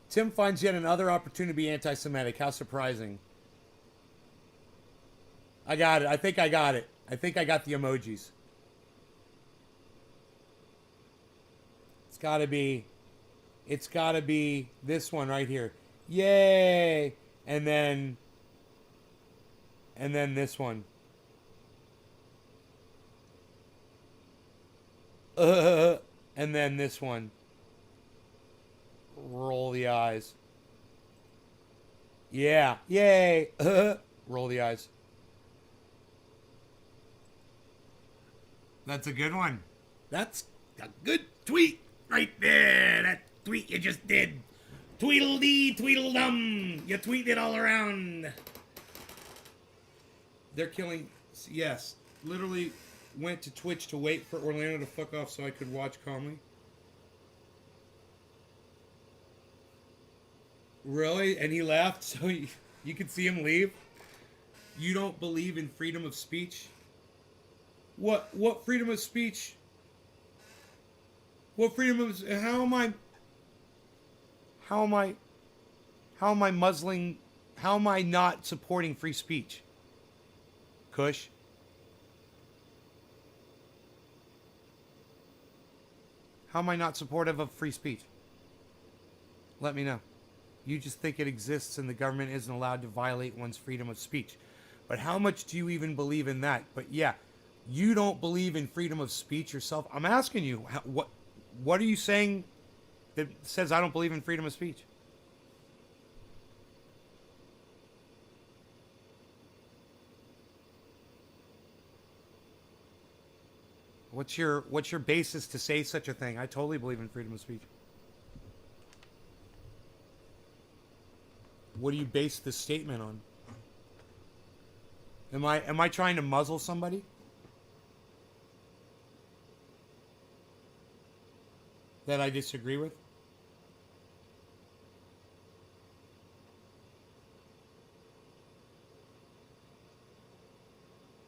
Tim finds yet another opportunity to be anti-Semitic. How surprising. I got it. I think I got it. I think I got the emojis. It's gotta be this one right here. Yay! And then this one. And then this one. Roll the eyes. Yeah. Yay. Roll the eyes. That's a good one. That's a good tweet right there. That tweet you just did. Tweedledee, tweedledum. You tweeted it all around. They're killing... Yes. Literally went to Twitch to wait for Orlando to fuck off so I could watch calmly. Really? And he left? So you could see him leave? You don't believe in freedom of speech? What freedom of speech? What freedom of... How am I not supporting free speech? Kush? How am I not supportive of free speech? Let me know. You just think it exists and the government isn't allowed to violate one's freedom of speech. But how much do you even believe in that? But yeah, you don't believe in freedom of speech yourself. I'm asking you, what are you saying that says I don't believe in freedom of speech? What's your basis to say such a thing? I totally believe in freedom of speech. What do you base this statement on? Am I trying to muzzle somebody? That I disagree with?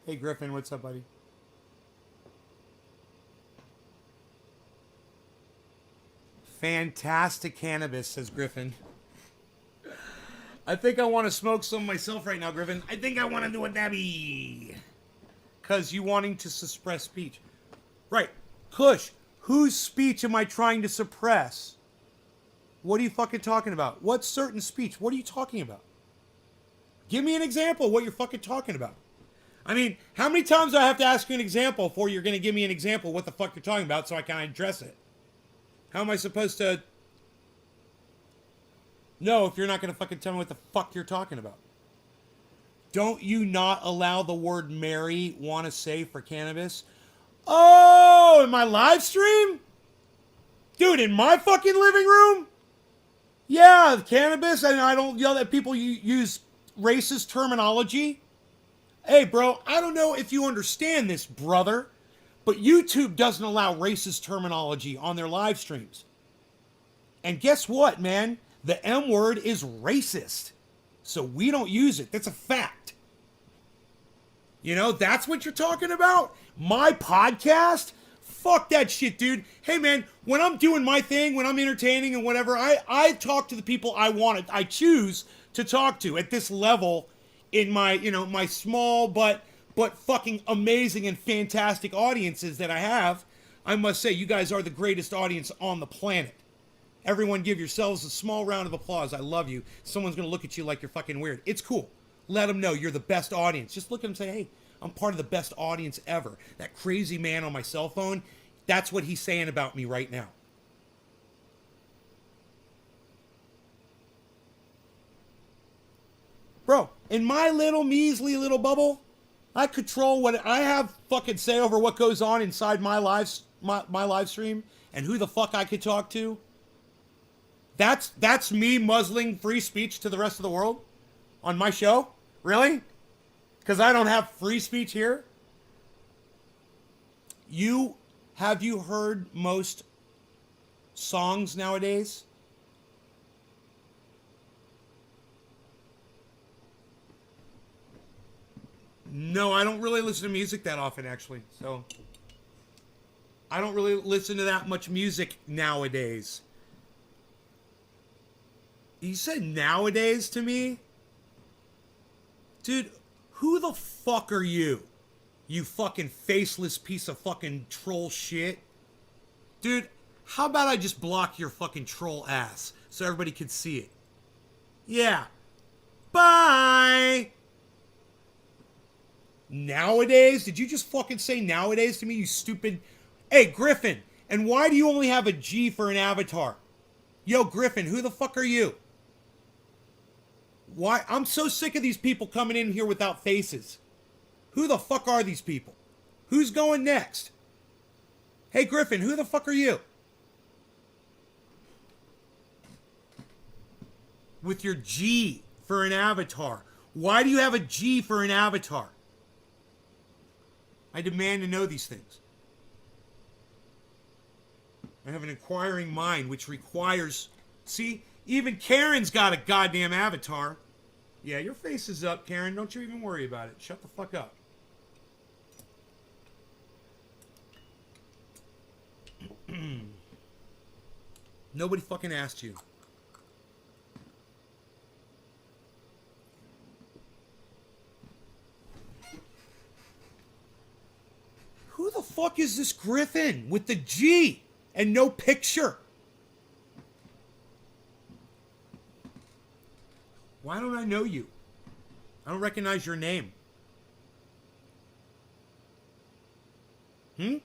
Hey Griffin, what's up, buddy? Fantastic cannabis, says Griffin. I think I want to smoke some myself right now, Griffin. I think I want to do a dabby. Because you wanting to suppress speech. Right. Kush, whose speech am I trying to suppress? What are you fucking talking about? What certain speech? What are you talking about? Give me an example of what you're fucking talking about. I mean, how many times do I have to ask you an example before you're going to give me an example of what the fuck you're talking about so I can address it? How am I supposed to know if you're not going to fucking tell me what the fuck you're talking about? Don't you not allow the word Mary want to say for cannabis? Oh, in my live stream? Dude, in my fucking living room? Yeah, cannabis, and I don't yell at people use racist terminology. Hey, bro, I don't know if you understand this, brother, but YouTube doesn't allow racist terminology on their live streams. And guess what, man? The M word is racist. So we don't use it. That's a fact. You know, that's what you're talking about? My podcast? Fuck that shit, dude. Hey, man, when I'm doing my thing, when I'm entertaining and whatever, I talk to the people I choose to talk to at this level in my, my small but fucking amazing and fantastic audiences that I have. I must say, you guys are the greatest audience on the planet. Everyone give yourselves a small round of applause. I love you. Someone's going to look at you like you're fucking weird. It's cool. Let them know you're the best audience. Just look at them and say, hey, I'm part of the best audience ever. That crazy man on my cell phone, that's what he's saying about me right now. Bro, in my little measly little bubble, I control what I have fucking say over what goes on inside my live stream and who the fuck I could talk to. That's me muzzling free speech to the rest of the world on my show? Really? Because I don't have free speech here? Have you heard most songs nowadays? No, I don't really listen to music that often, actually. So, I don't really listen to that much music nowadays. You said nowadays to me? Dude, who the fuck are you? You fucking faceless piece of fucking troll shit. Dude, how about I just block your fucking troll ass so everybody can see it? Yeah. Bye! Nowadays? Did you just fucking say nowadays to me, you stupid... Hey, Griffin, and why do you only have a G for an avatar? Yo, Griffin, who the fuck are you? Why? I'm so sick of these people coming in here without faces. Who the fuck are these people? Who's going next? Hey, Griffin, who the fuck are you? With your G for an avatar. Why do you have a G for an avatar? I demand to know these things. I have an inquiring mind which requires... See, even Karen's got a goddamn avatar. Yeah, your face is up, Karen. Don't you even worry about it. Shut the fuck up. Nobody fucking asked you. Who the fuck is this Griffin with the G and no picture? Why don't I know you? I don't recognize your name. Ooh,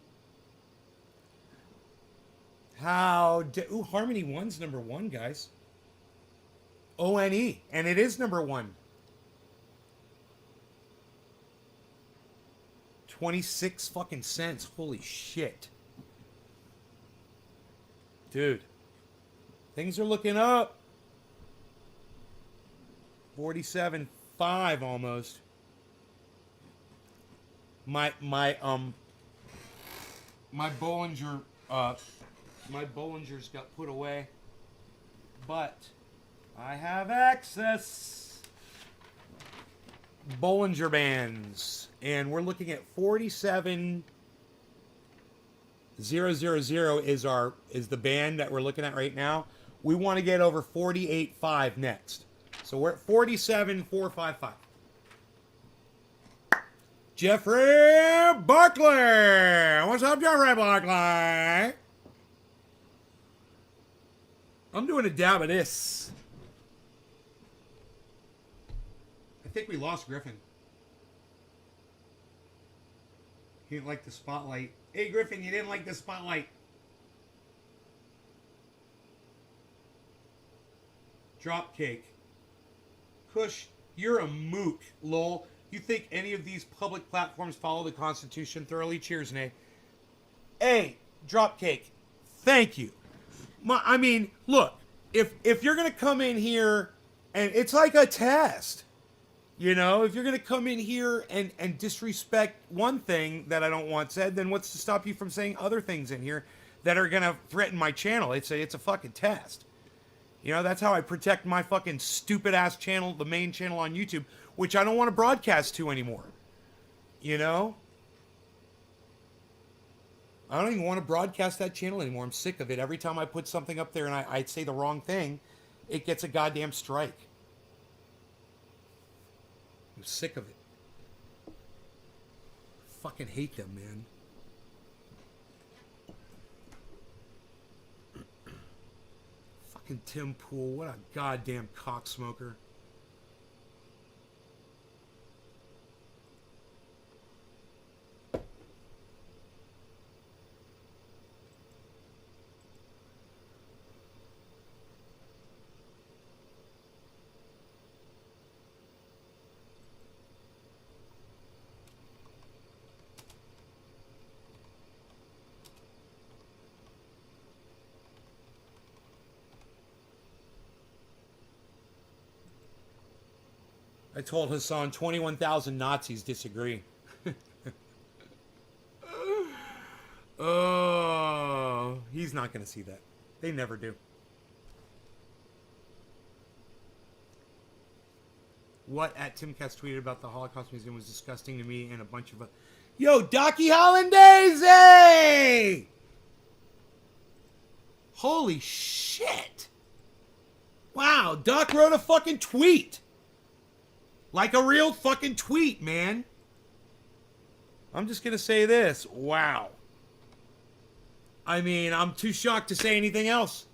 Harmony 1's number 1, guys. O-N-E. And it is number 1. 26 fucking cents. Holy shit. Dude. Things are looking up. 47.5 almost. My Bollinger my Bollingers got put away. But I have access. Bollinger Bands. And we're looking at 47,000 is the band that we're looking at right now. We want to get over 48.5 next. So we're at 47,455. Jeffrey Barkley. What's up, Jeffrey Barkley? I'm doing a dab of this. I think we lost Griffin. He didn't like the spotlight. Hey, Griffin, you didn't like the spotlight. Dropcake. Kush, you're a mook, lol. You think any of these public platforms follow the Constitution thoroughly? Cheers, Nay. Hey, Dropcake, thank you. I mean, look, if you're going to come in here, and it's like a test, you know, if you're going to come in here and disrespect one thing that I don't want said, then what's to stop you from saying other things in here that are going to threaten my channel? It's a fucking test. You know, that's how I protect my fucking stupid-ass channel, the main channel on YouTube, which I don't want to broadcast to anymore. You know? I don't even want to broadcast that channel anymore. I'm sick of it. Every time I put something up there and I say the wrong thing, it gets a goddamn strike. I'm sick of it. Fucking hate them, man. Fucking Tim Pool, what a goddamn cocksmoker. I told Hassan 21,000 Nazis disagree. Oh, he's not going to see that. They never do. What at Timcast tweeted about the Holocaust Museum was disgusting to me and a bunch of... Yo, Docky Hollandaise! Holy shit! Wow, Doc wrote a fucking tweet. Like a real fucking tweet, man. I'm just going to say this. Wow. I mean, I'm too shocked to say anything else.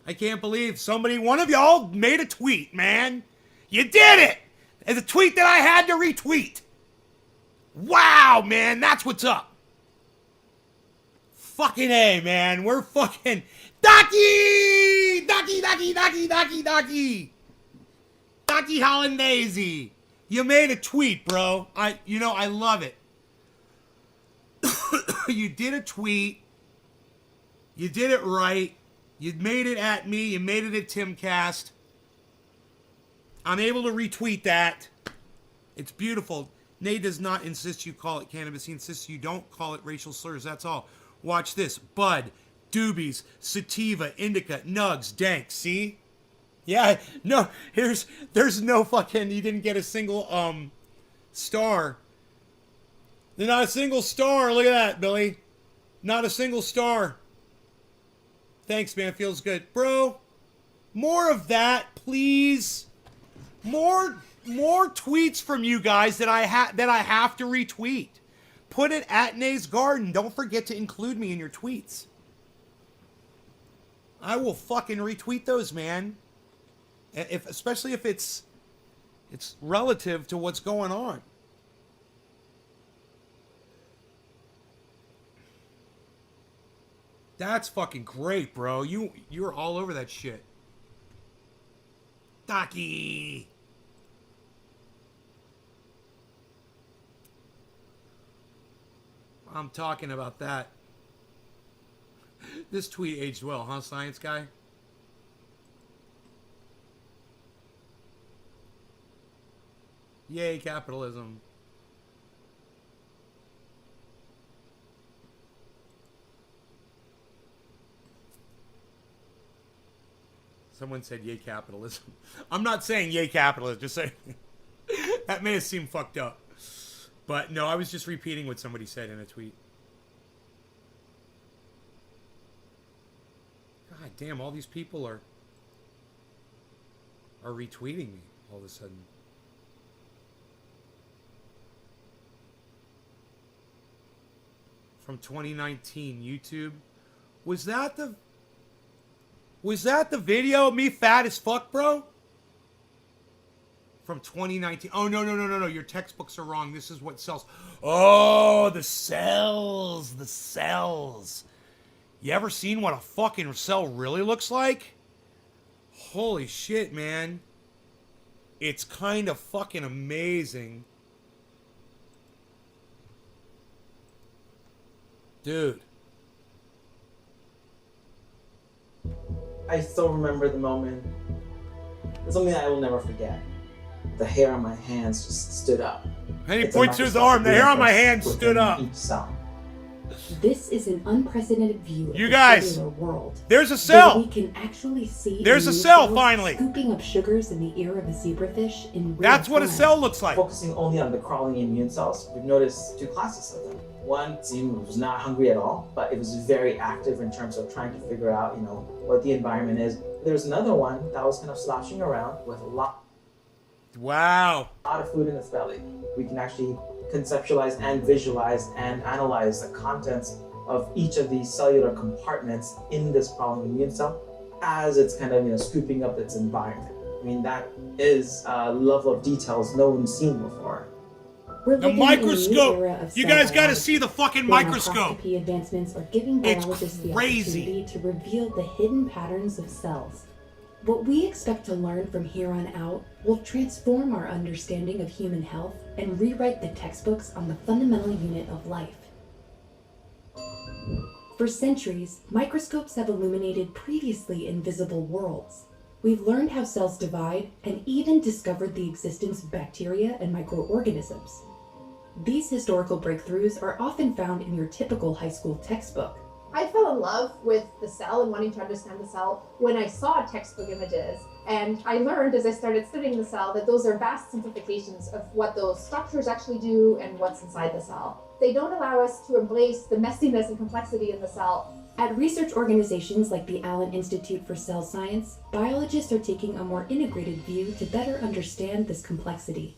I can't believe one of y'all made a tweet, man. You did it! It's a tweet that I had to retweet. Wow, man, that's what's up. Fucking A, man. We're fucking... Docky! Docky, Docky, Docky, Docky, Docky! Docky Hollandaise, you made a tweet, bro. I love it. You did a tweet. You did it right. You made it at me. You made it at Timcast. I'm able to retweet that. It's beautiful. Nay does not insist you call it cannabis. He insists you don't call it racial slurs. That's all. Watch this. Bud, doobies, sativa, indica, nugs, dank. See? Yeah, no, there's no fucking, you didn't get a single, star. There's not a single star. Look at that, Billy. Not a single star. Thanks, man. Feels good. Bro, more of that, please. More tweets from you guys that I have to retweet. Put it at Nay's Garden. Don't forget to include me in your tweets. I will fucking retweet those, man. Especially if it's relative to what's going on. That's fucking great, bro. You're all over that shit. Docky. I'm talking about that. This tweet aged well, huh, science guy? Yay, capitalism. Someone said yay, capitalism. I'm not saying yay, capitalism, just saying. That may have seemed fucked up. But no, I was just repeating what somebody said in a tweet. God damn, all these people are retweeting me all of a sudden. From 2019 YouTube. Was that the video of me fat as fuck, bro? From 2019. Oh, no. Your textbooks are wrong. This is what sells. Oh, the cells. The cells. You ever seen what a fucking cell really looks like? Holy shit, man. It's kind of fucking amazing. Dude. I still remember the moment. It's something that I will never forget. The hair on my hands just stood up. And he points to his arm. The hair on my hand stood up. Each cell. This is an unprecedented view of You the guys, cellular world. there's a Where cell. we can actually see There's a immune cell, cells finally. scooping up sugars in the ear of a zebrafish in real That's what a time. cell looks like. Focusing only on the crawling immune cells, we've noticed two classes of them. One was not hungry at all, but it was very active in terms of trying to figure out, what the environment is. There's another one that was kind of sloshing around with a lot of food in its belly. We can actually conceptualize and visualize and analyze the contents of each of these cellular compartments in this crawling immune cell as it's kind of scooping up its environment. I mean, that is a level of details no one's seen before. We're The living in a new microscope. era of You cell guys got to biology, see the fucking where microscope. microscopy advancements are giving It's biologists the crazy. opportunity to reveal the hidden patterns of cells. What we expect to learn from here on out will transform our understanding of human health and rewrite the textbooks on the fundamental unit of life. For centuries, microscopes have illuminated previously invisible worlds. We've learned how cells divide and even discovered the existence of bacteria and microorganisms. These historical breakthroughs are often found in your typical high school textbook. I fell in love with the cell and wanting to understand the cell when I saw textbook images. And I learned as I started studying the cell that those are vast simplifications of what those structures actually do and what's inside the cell. They don't allow us to embrace the messiness and complexity in the cell. At research organizations like the Allen Institute for Cell Science, biologists are taking a more integrated view to better understand this complexity.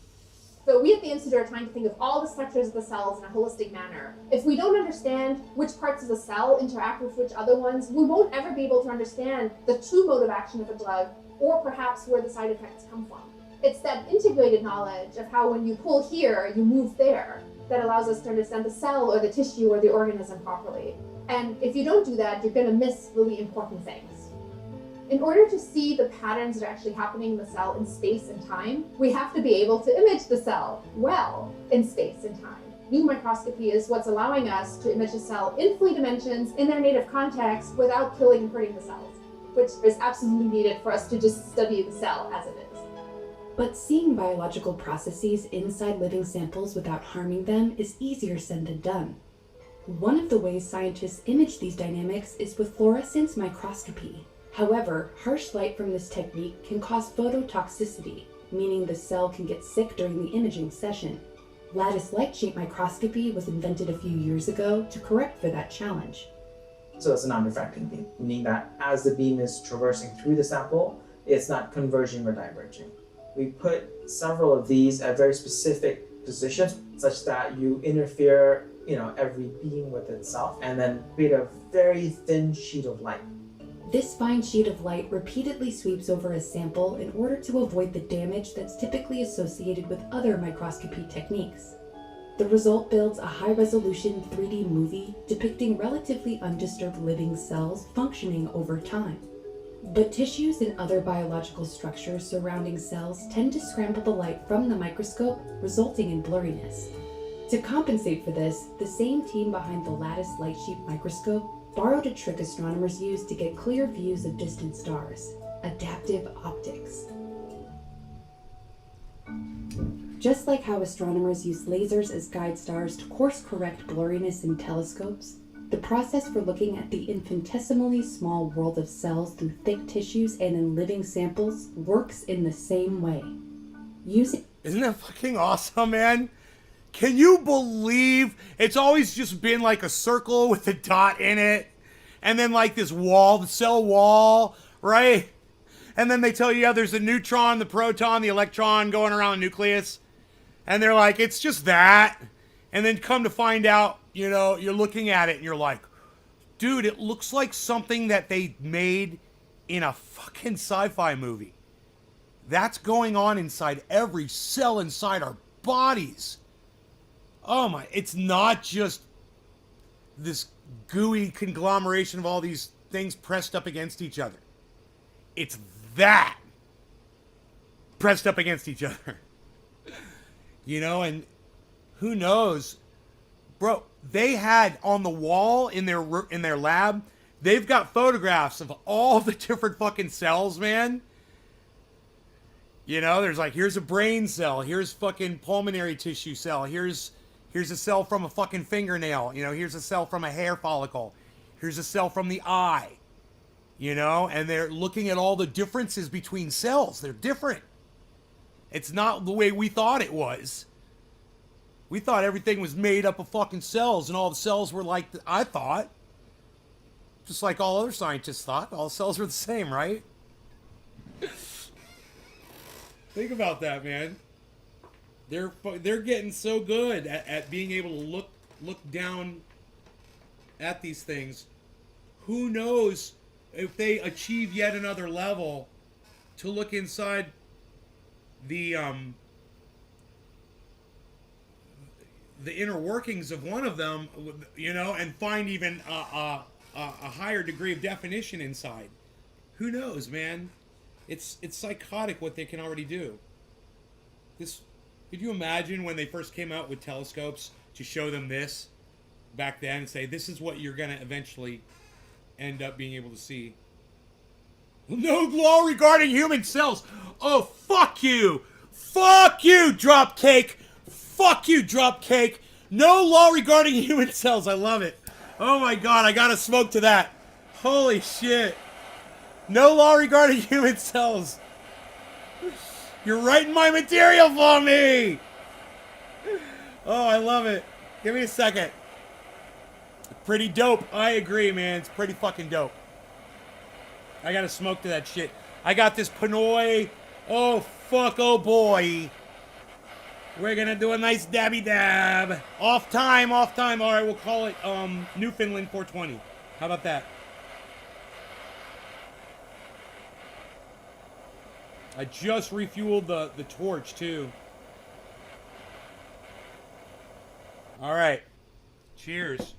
So we at the Institute are trying to think of all the structures of the cells in a holistic manner. If we don't understand which parts of the cell interact with which other ones, we won't ever be able to understand the true mode of action of a drug, or perhaps where the side effects come from. It's that integrated knowledge of how when you pull here, you move there, that allows us to understand the cell or the tissue or the organism properly. And if you don't do that, you're going to miss really important things. In order to see the patterns that are actually happening in the cell in space and time, we have to be able to image the cell well in space and time. New microscopy is what's allowing us to image a cell in 3 dimensions in their native context without killing and hurting the cells, which is absolutely needed for us to just study the cell as it is. But seeing biological processes inside living samples without harming them is easier said than done. One of the ways scientists image these dynamics is with fluorescence microscopy. However, harsh light from this technique can cause phototoxicity, meaning the cell can get sick during the imaging session. Lattice light sheet microscopy was invented a few years ago to correct for that challenge. So that's a non-refracting beam, meaning that as the beam is traversing through the sample, it's not converging or diverging. We put several of these at very specific positions such that you interfere, every beam with itself and then create a very thin sheet of light. This fine sheet of light repeatedly sweeps over a sample in order to avoid the damage that's typically associated with other microscopy techniques. The result builds a high-resolution 3D movie depicting relatively undisturbed living cells functioning over time. But tissues and other biological structures surrounding cells tend to scramble the light from the microscope, resulting in blurriness. To compensate for this, the same team behind the lattice light sheet microscope borrowed a trick astronomers use to get clear views of distant stars: adaptive optics. Just like how astronomers use lasers as guide stars to course-correct blurriness in telescopes, the process for looking at the infinitesimally small world of cells through thick tissues and in living samples works in the same way. Isn't that fucking awesome, man? Can you believe it's always just been like a circle with a dot in it, and then like this wall, the cell wall, right? And then they tell you, yeah, there's the neutron, the proton, the electron going around the nucleus. And they're like, it's just that. And then come to find out, you know, you're looking at it and you're like, dude, it looks like something that they made in a fucking sci-fi movie. That's going on inside every cell inside our bodies. Oh my, it's not just this gooey conglomeration of all these things pressed up against each other. It's that pressed up against each other. You know, and who knows, bro, they had on the wall in their lab, they've got photographs of all the different fucking cells, man. You know, there's like, here's a brain cell, here's fucking pulmonary tissue cell, here's a cell from a fucking fingernail, you know, here's a cell from a hair follicle, here's a cell from the eye, you know, and they're looking at all the differences between cells. They're different. It's not the way we thought it was. We thought everything was made up of fucking cells, and all the cells were like, I thought, just like all other scientists thought, all the cells were the same, right? Think about that, man. They're getting so good at being able to look down at these things. Who knows if they achieve yet another level to look inside the inner workings of one of them, you know, and find even a higher degree of definition inside. Who knows, man? It's psychotic what they can already do. Could you imagine when they first came out with telescopes to show them this back then and say, this is what you're gonna eventually end up being able to see? No law regarding human cells. Oh, fuck you. Fuck you, Dropcake. Fuck you, Dropcake. No law regarding human cells. I love it. Oh my god, I gotta smoke to that. Holy shit. No law regarding human cells. You're writing my material for me. Oh, I love it. Give me a second. Pretty dope. I agree, man. It's pretty fucking dope. I gotta smoke to that shit. I got this Pinoy. Oh, fuck, oh boy. We're gonna do a nice dabby dab. Off time. All right, we'll call it Newfoundland 420. How about that? I just refueled the torch, too. All right. Cheers.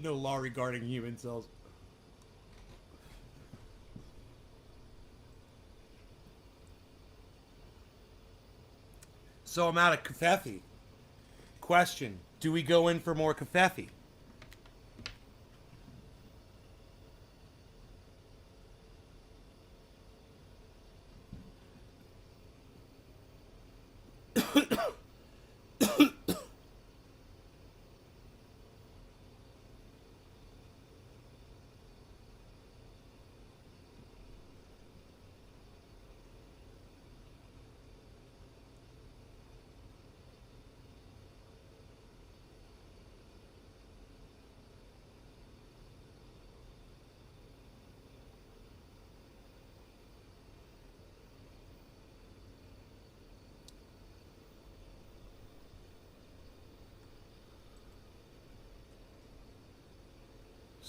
No law regarding human cells. So I'm out of Covfefe. Question: do we go in for more Covfefe?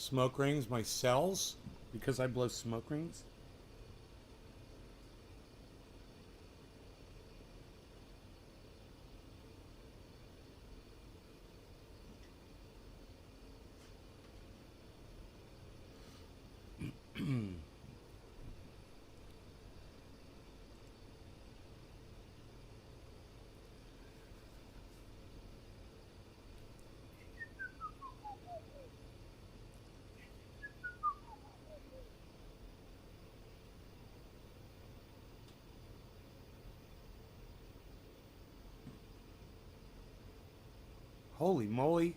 smoke rings my cells because I blow smoke rings. Holy moly.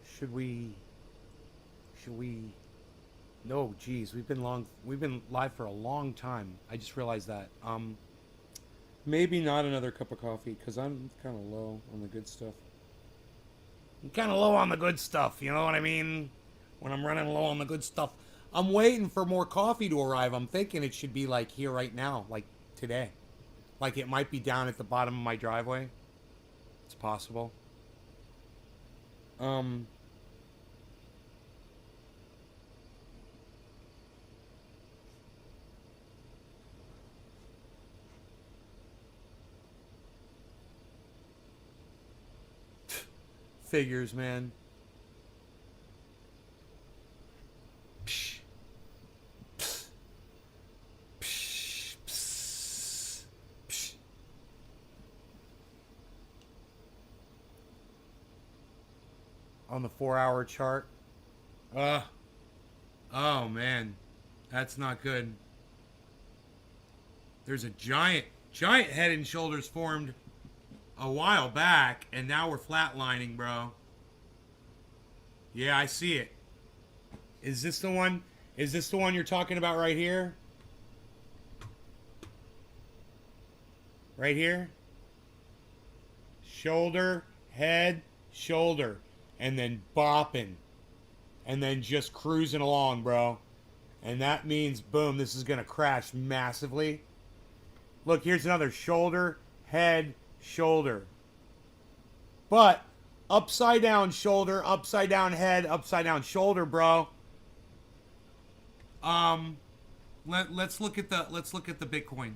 Should we no, geez, we've been live for a long time. I just realized that. Maybe not another cup of coffee because I'm kind of low on the good stuff. I'm kind of low on the good stuff, you know what I mean? When I'm running low on the good stuff. I'm waiting for more coffee to arrive. I'm thinking it should be like here right now, like today. Like it might be down at the bottom of my driveway. It's possible. Figures, man. Psh. Psh. Psh. Psh. Psh. On the 4-hour chart. Oh man. That's not good. There's a giant head and shoulders formed a while back, and now we're flatlining, bro. Yeah, I see it. Is this the one? Is this the one you're talking about right here? Right here? Shoulder, head, shoulder. And then bopping. And then just cruising along, bro. And that means, boom, this is going to crash massively. Look, here's another shoulder, head, shoulder. But upside down shoulder, upside down head, upside down shoulder, bro. Let's look at the Bitcoin.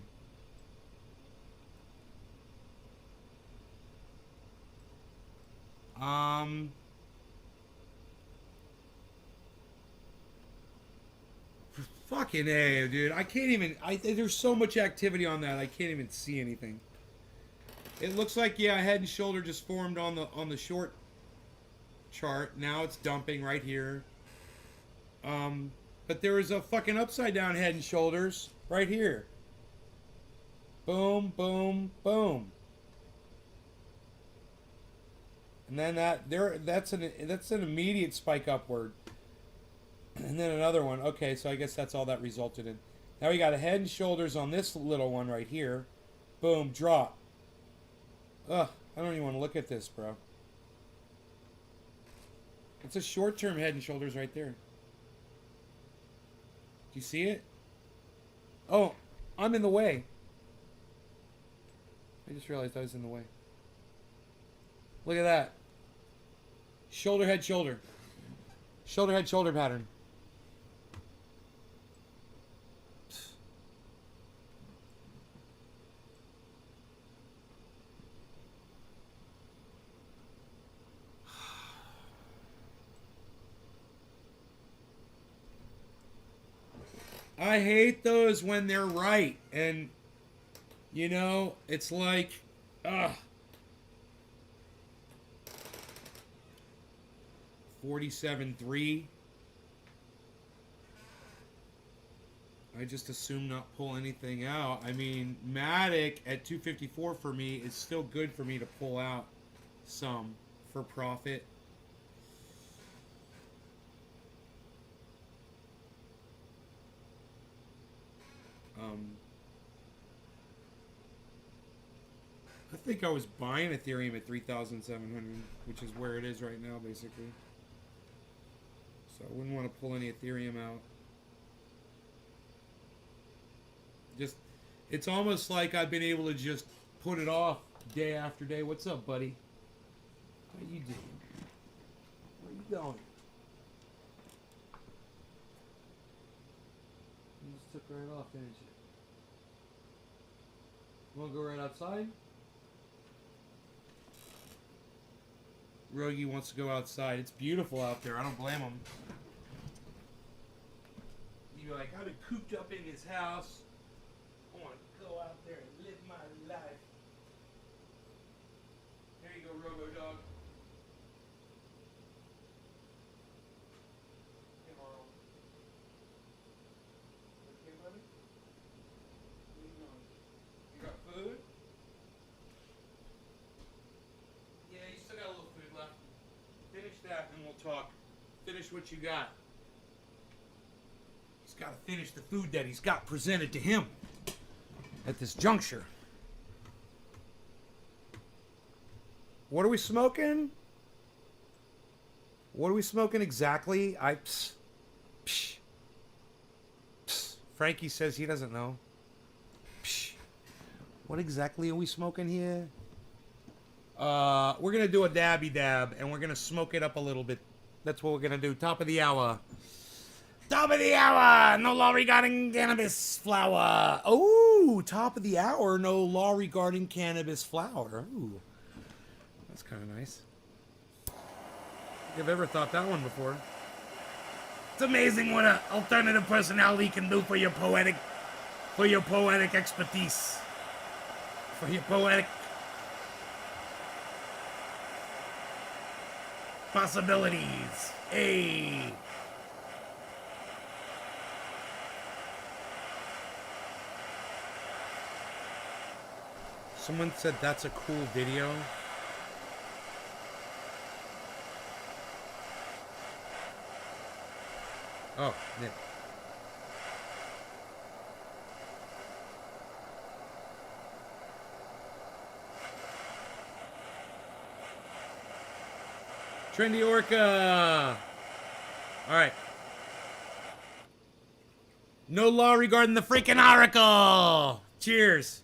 Fucking A, dude. I can't even there's so much activity on that. I can't even see anything. It looks like, yeah, head and shoulder just formed on the short chart. Now it's dumping right here. But there is a fucking upside down head and shoulders right here. Boom, boom, boom. And then that's an immediate spike upward. And then another one. Okay, so I guess that's all that resulted in. Now we got a head and shoulders on this little one right here. Boom, drop. Ugh, I don't even want to look at this, bro. It's a short-term head and shoulders right there. Do you see it? Oh, I'm in the way. I just realized I was in the way. Look at that. Shoulder, head, shoulder. Shoulder, head, shoulder pattern. I hate those when they're right. And, you know, it's like, ugh. 47.3. I just assume not pull anything out. I mean, Matic at 254 for me is still good for me to pull out some for profit. I think I was buying Ethereum at 3,700, which is where it is right now, basically. So So I wouldn't want to pull any Ethereum out. Just, it's almost like I've been able to just put it off day after day. What's up, buddy? How you doing? Where you going? You just took right off, didn't you? You want to go right outside? Rogie wants to go outside. It's beautiful out there. I don't blame him. You're like, I've been cooped up in his house. I want to go out there and live my life. There you go, Robo Dog. Hey, Marl. Okay, buddy? Where you going? You got food? Yeah, you still got a little food left. Finish that and we'll talk. Finish what you got. He's got to finish the food that he's got presented to him at this juncture. What are we smoking? What are we smoking exactly? Frankie says he doesn't know. What exactly are we smoking here? We're gonna do a dabby dab and we're gonna smoke it up a little bit. That's what we're gonna do. Top of the hour. Top of the hour. No law regarding cannabis flower. Oh, top of the hour. No law regarding cannabis flower. Ooh, that's kind of nice. You've ever thought that one before? It's amazing what an alternative personality can do for your poetic expertise, for your poetic possibilities. Hey. Someone said that's a cool video. Oh, Nick. Trendy Orca. All right. No law regarding the freaking oracle. Cheers.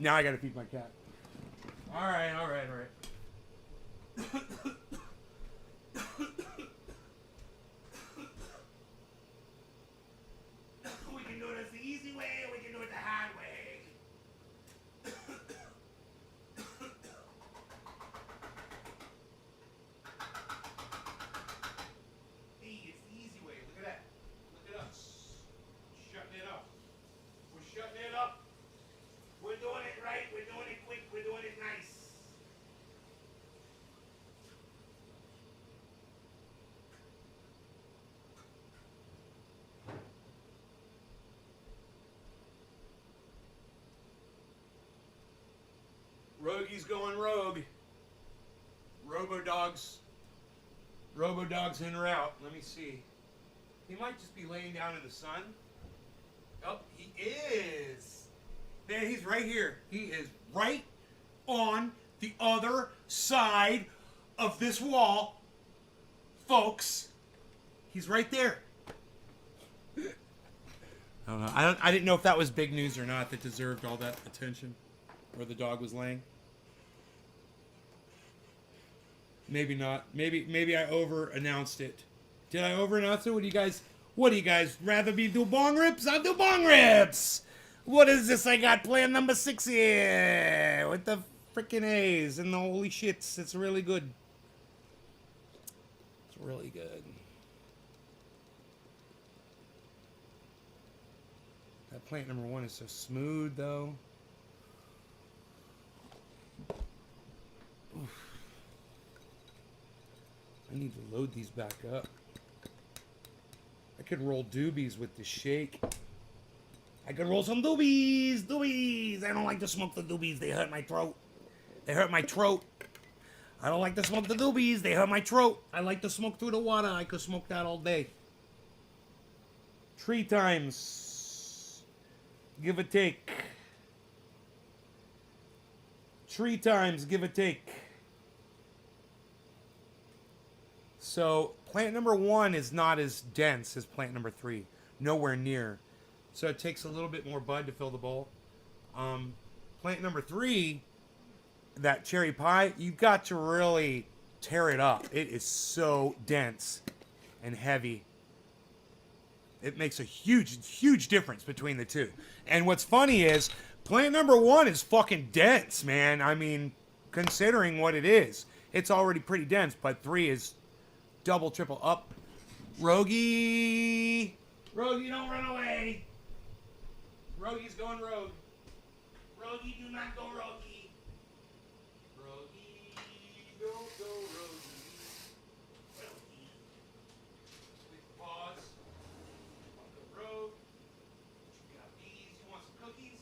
Now I gotta feed my cat. Alright. We can do this the easy way, or we can do it the hard way. Hey, it's the easy way. Look at that. Look at us. Shutting it up. We're shutting it up. We're doing it right, we're doing it quick, we're doing it nice. Rogie's going rogue. Robo-Dog's in route. Let me see. He might just be laying down in the sun. Oh, he is. Man, he's right here. He is right on the other side of this wall, folks. He's right there. I don't know. I didn't know if that was big news or not that deserved all that attention, where the dog was laying. Maybe not. Maybe I over-announced it. Did I over-announce it? What do you guys rather be do bong rips? I'll do bong rips! What is this I got plan number 6 here? With the freaking A's and the holy shits. It's really good. It's really good. That plant number 1 is so smooth though. Oof. I need to load these back up. I could roll doobies with the shake. I could roll some doobies. Doobies. I don't like to smoke the doobies. They hurt my throat. They hurt my throat. I don't like to smoke the doobies. They hurt my throat. I like to smoke through the water. I could smoke that all day. 3 times. Give or take. 3 times. Give or take. So plant number 1 is not as dense as plant number 3. Nowhere near. So it takes a little bit more bud to fill the bowl. Plant number 3, that cherry pie, you've got to really tear it up. It is so dense and heavy. It makes a huge difference between the two. And what's funny is plant number 1 is fucking dense, man. I mean, considering what it is, it's already pretty dense, but 3 is double, triple up. Rogie! Rogie, don't run away! Rogie's going rogue. Rogie, do not go rogie. Rogie, don't go rogie. Rogie. Quick pause. Go rogue. You got these. You want some cookies?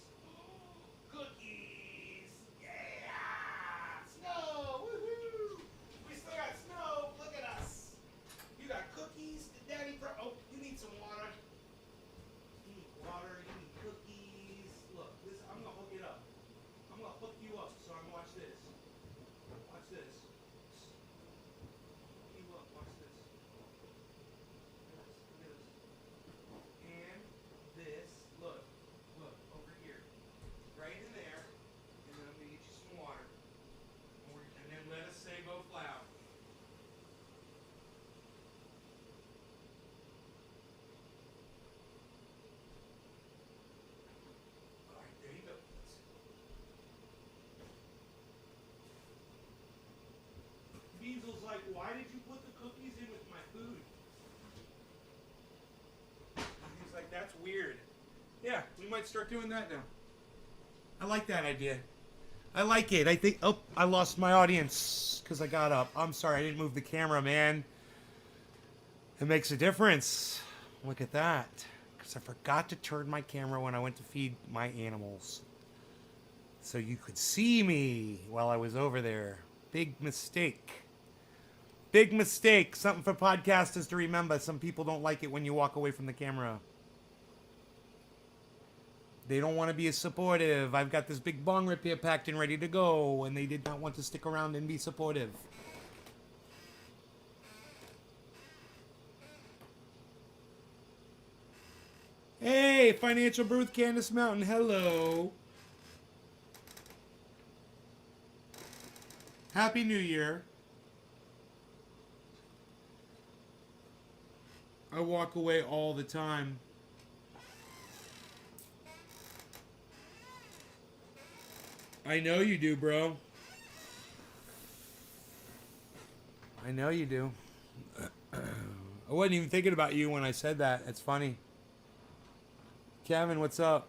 Cookies! Yeah! Snow! Woohoo! We still got snow. Look at us. You got cookies. Daddy, oh, you need some water. You need water. You need cookies. Look, this. I'm gonna hook it up. I'm gonna hook you up. So I'm watch this. Watch this. Hook you up. Watch this. Look at this. And this. Look. Look over here. Right in there. And then I'm gonna get you some water. And then let us say both loud. All right, there you go. Beasel's like, why did you put the cookies in with my food? And he's like, that's weird. Yeah, we might start doing that now. I like that idea. I like it. I think, oh, I lost my audience because I got up. I'm sorry, I didn't move the camera, man. It makes a difference. Look at that. Because I forgot to turn my camera when I went to feed my animals. So you could see me while I was over there. Big mistake. Big mistake. Something for podcasters to remember. Some people don't like it when you walk away from the camera. They don't want to be as supportive. I've got this big bong rip here packed and ready to go, and they did not want to stick around and be supportive. Hey, Financial Booth, Candace Mountain, hello. Happy New Year. I walk away all the time. I know you do, bro. I know you do. I wasn't even thinking about you when I said that. It's funny. Kevin, what's up?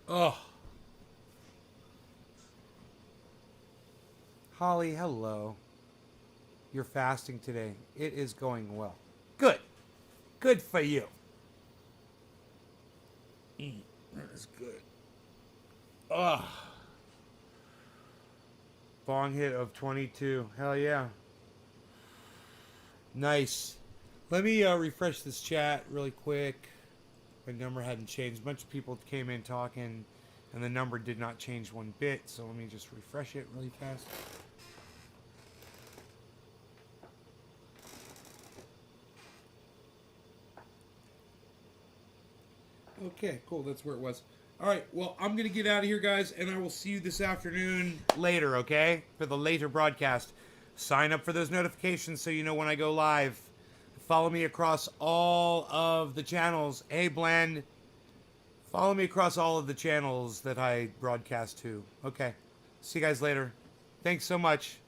Oh. Holly, hello. You're fasting today. It is going well. Good. Good for you. That is good. Ugh. Bong hit of 22. Hell yeah. Nice. Let me refresh this chat really quick. My number hadn't changed. A bunch of people came in talking, and the number did not change one bit. So let me just refresh it really fast. Okay, cool. That's where it was. All right, well, I'm going to get out of here, guys, and I will see you this afternoon later, okay? For the later broadcast. Sign up for those notifications so you know when I go live. Follow me across all of the channels. Hey, Bland, follow me across all of the channels that I broadcast to. Okay, see you guys later. Thanks so much.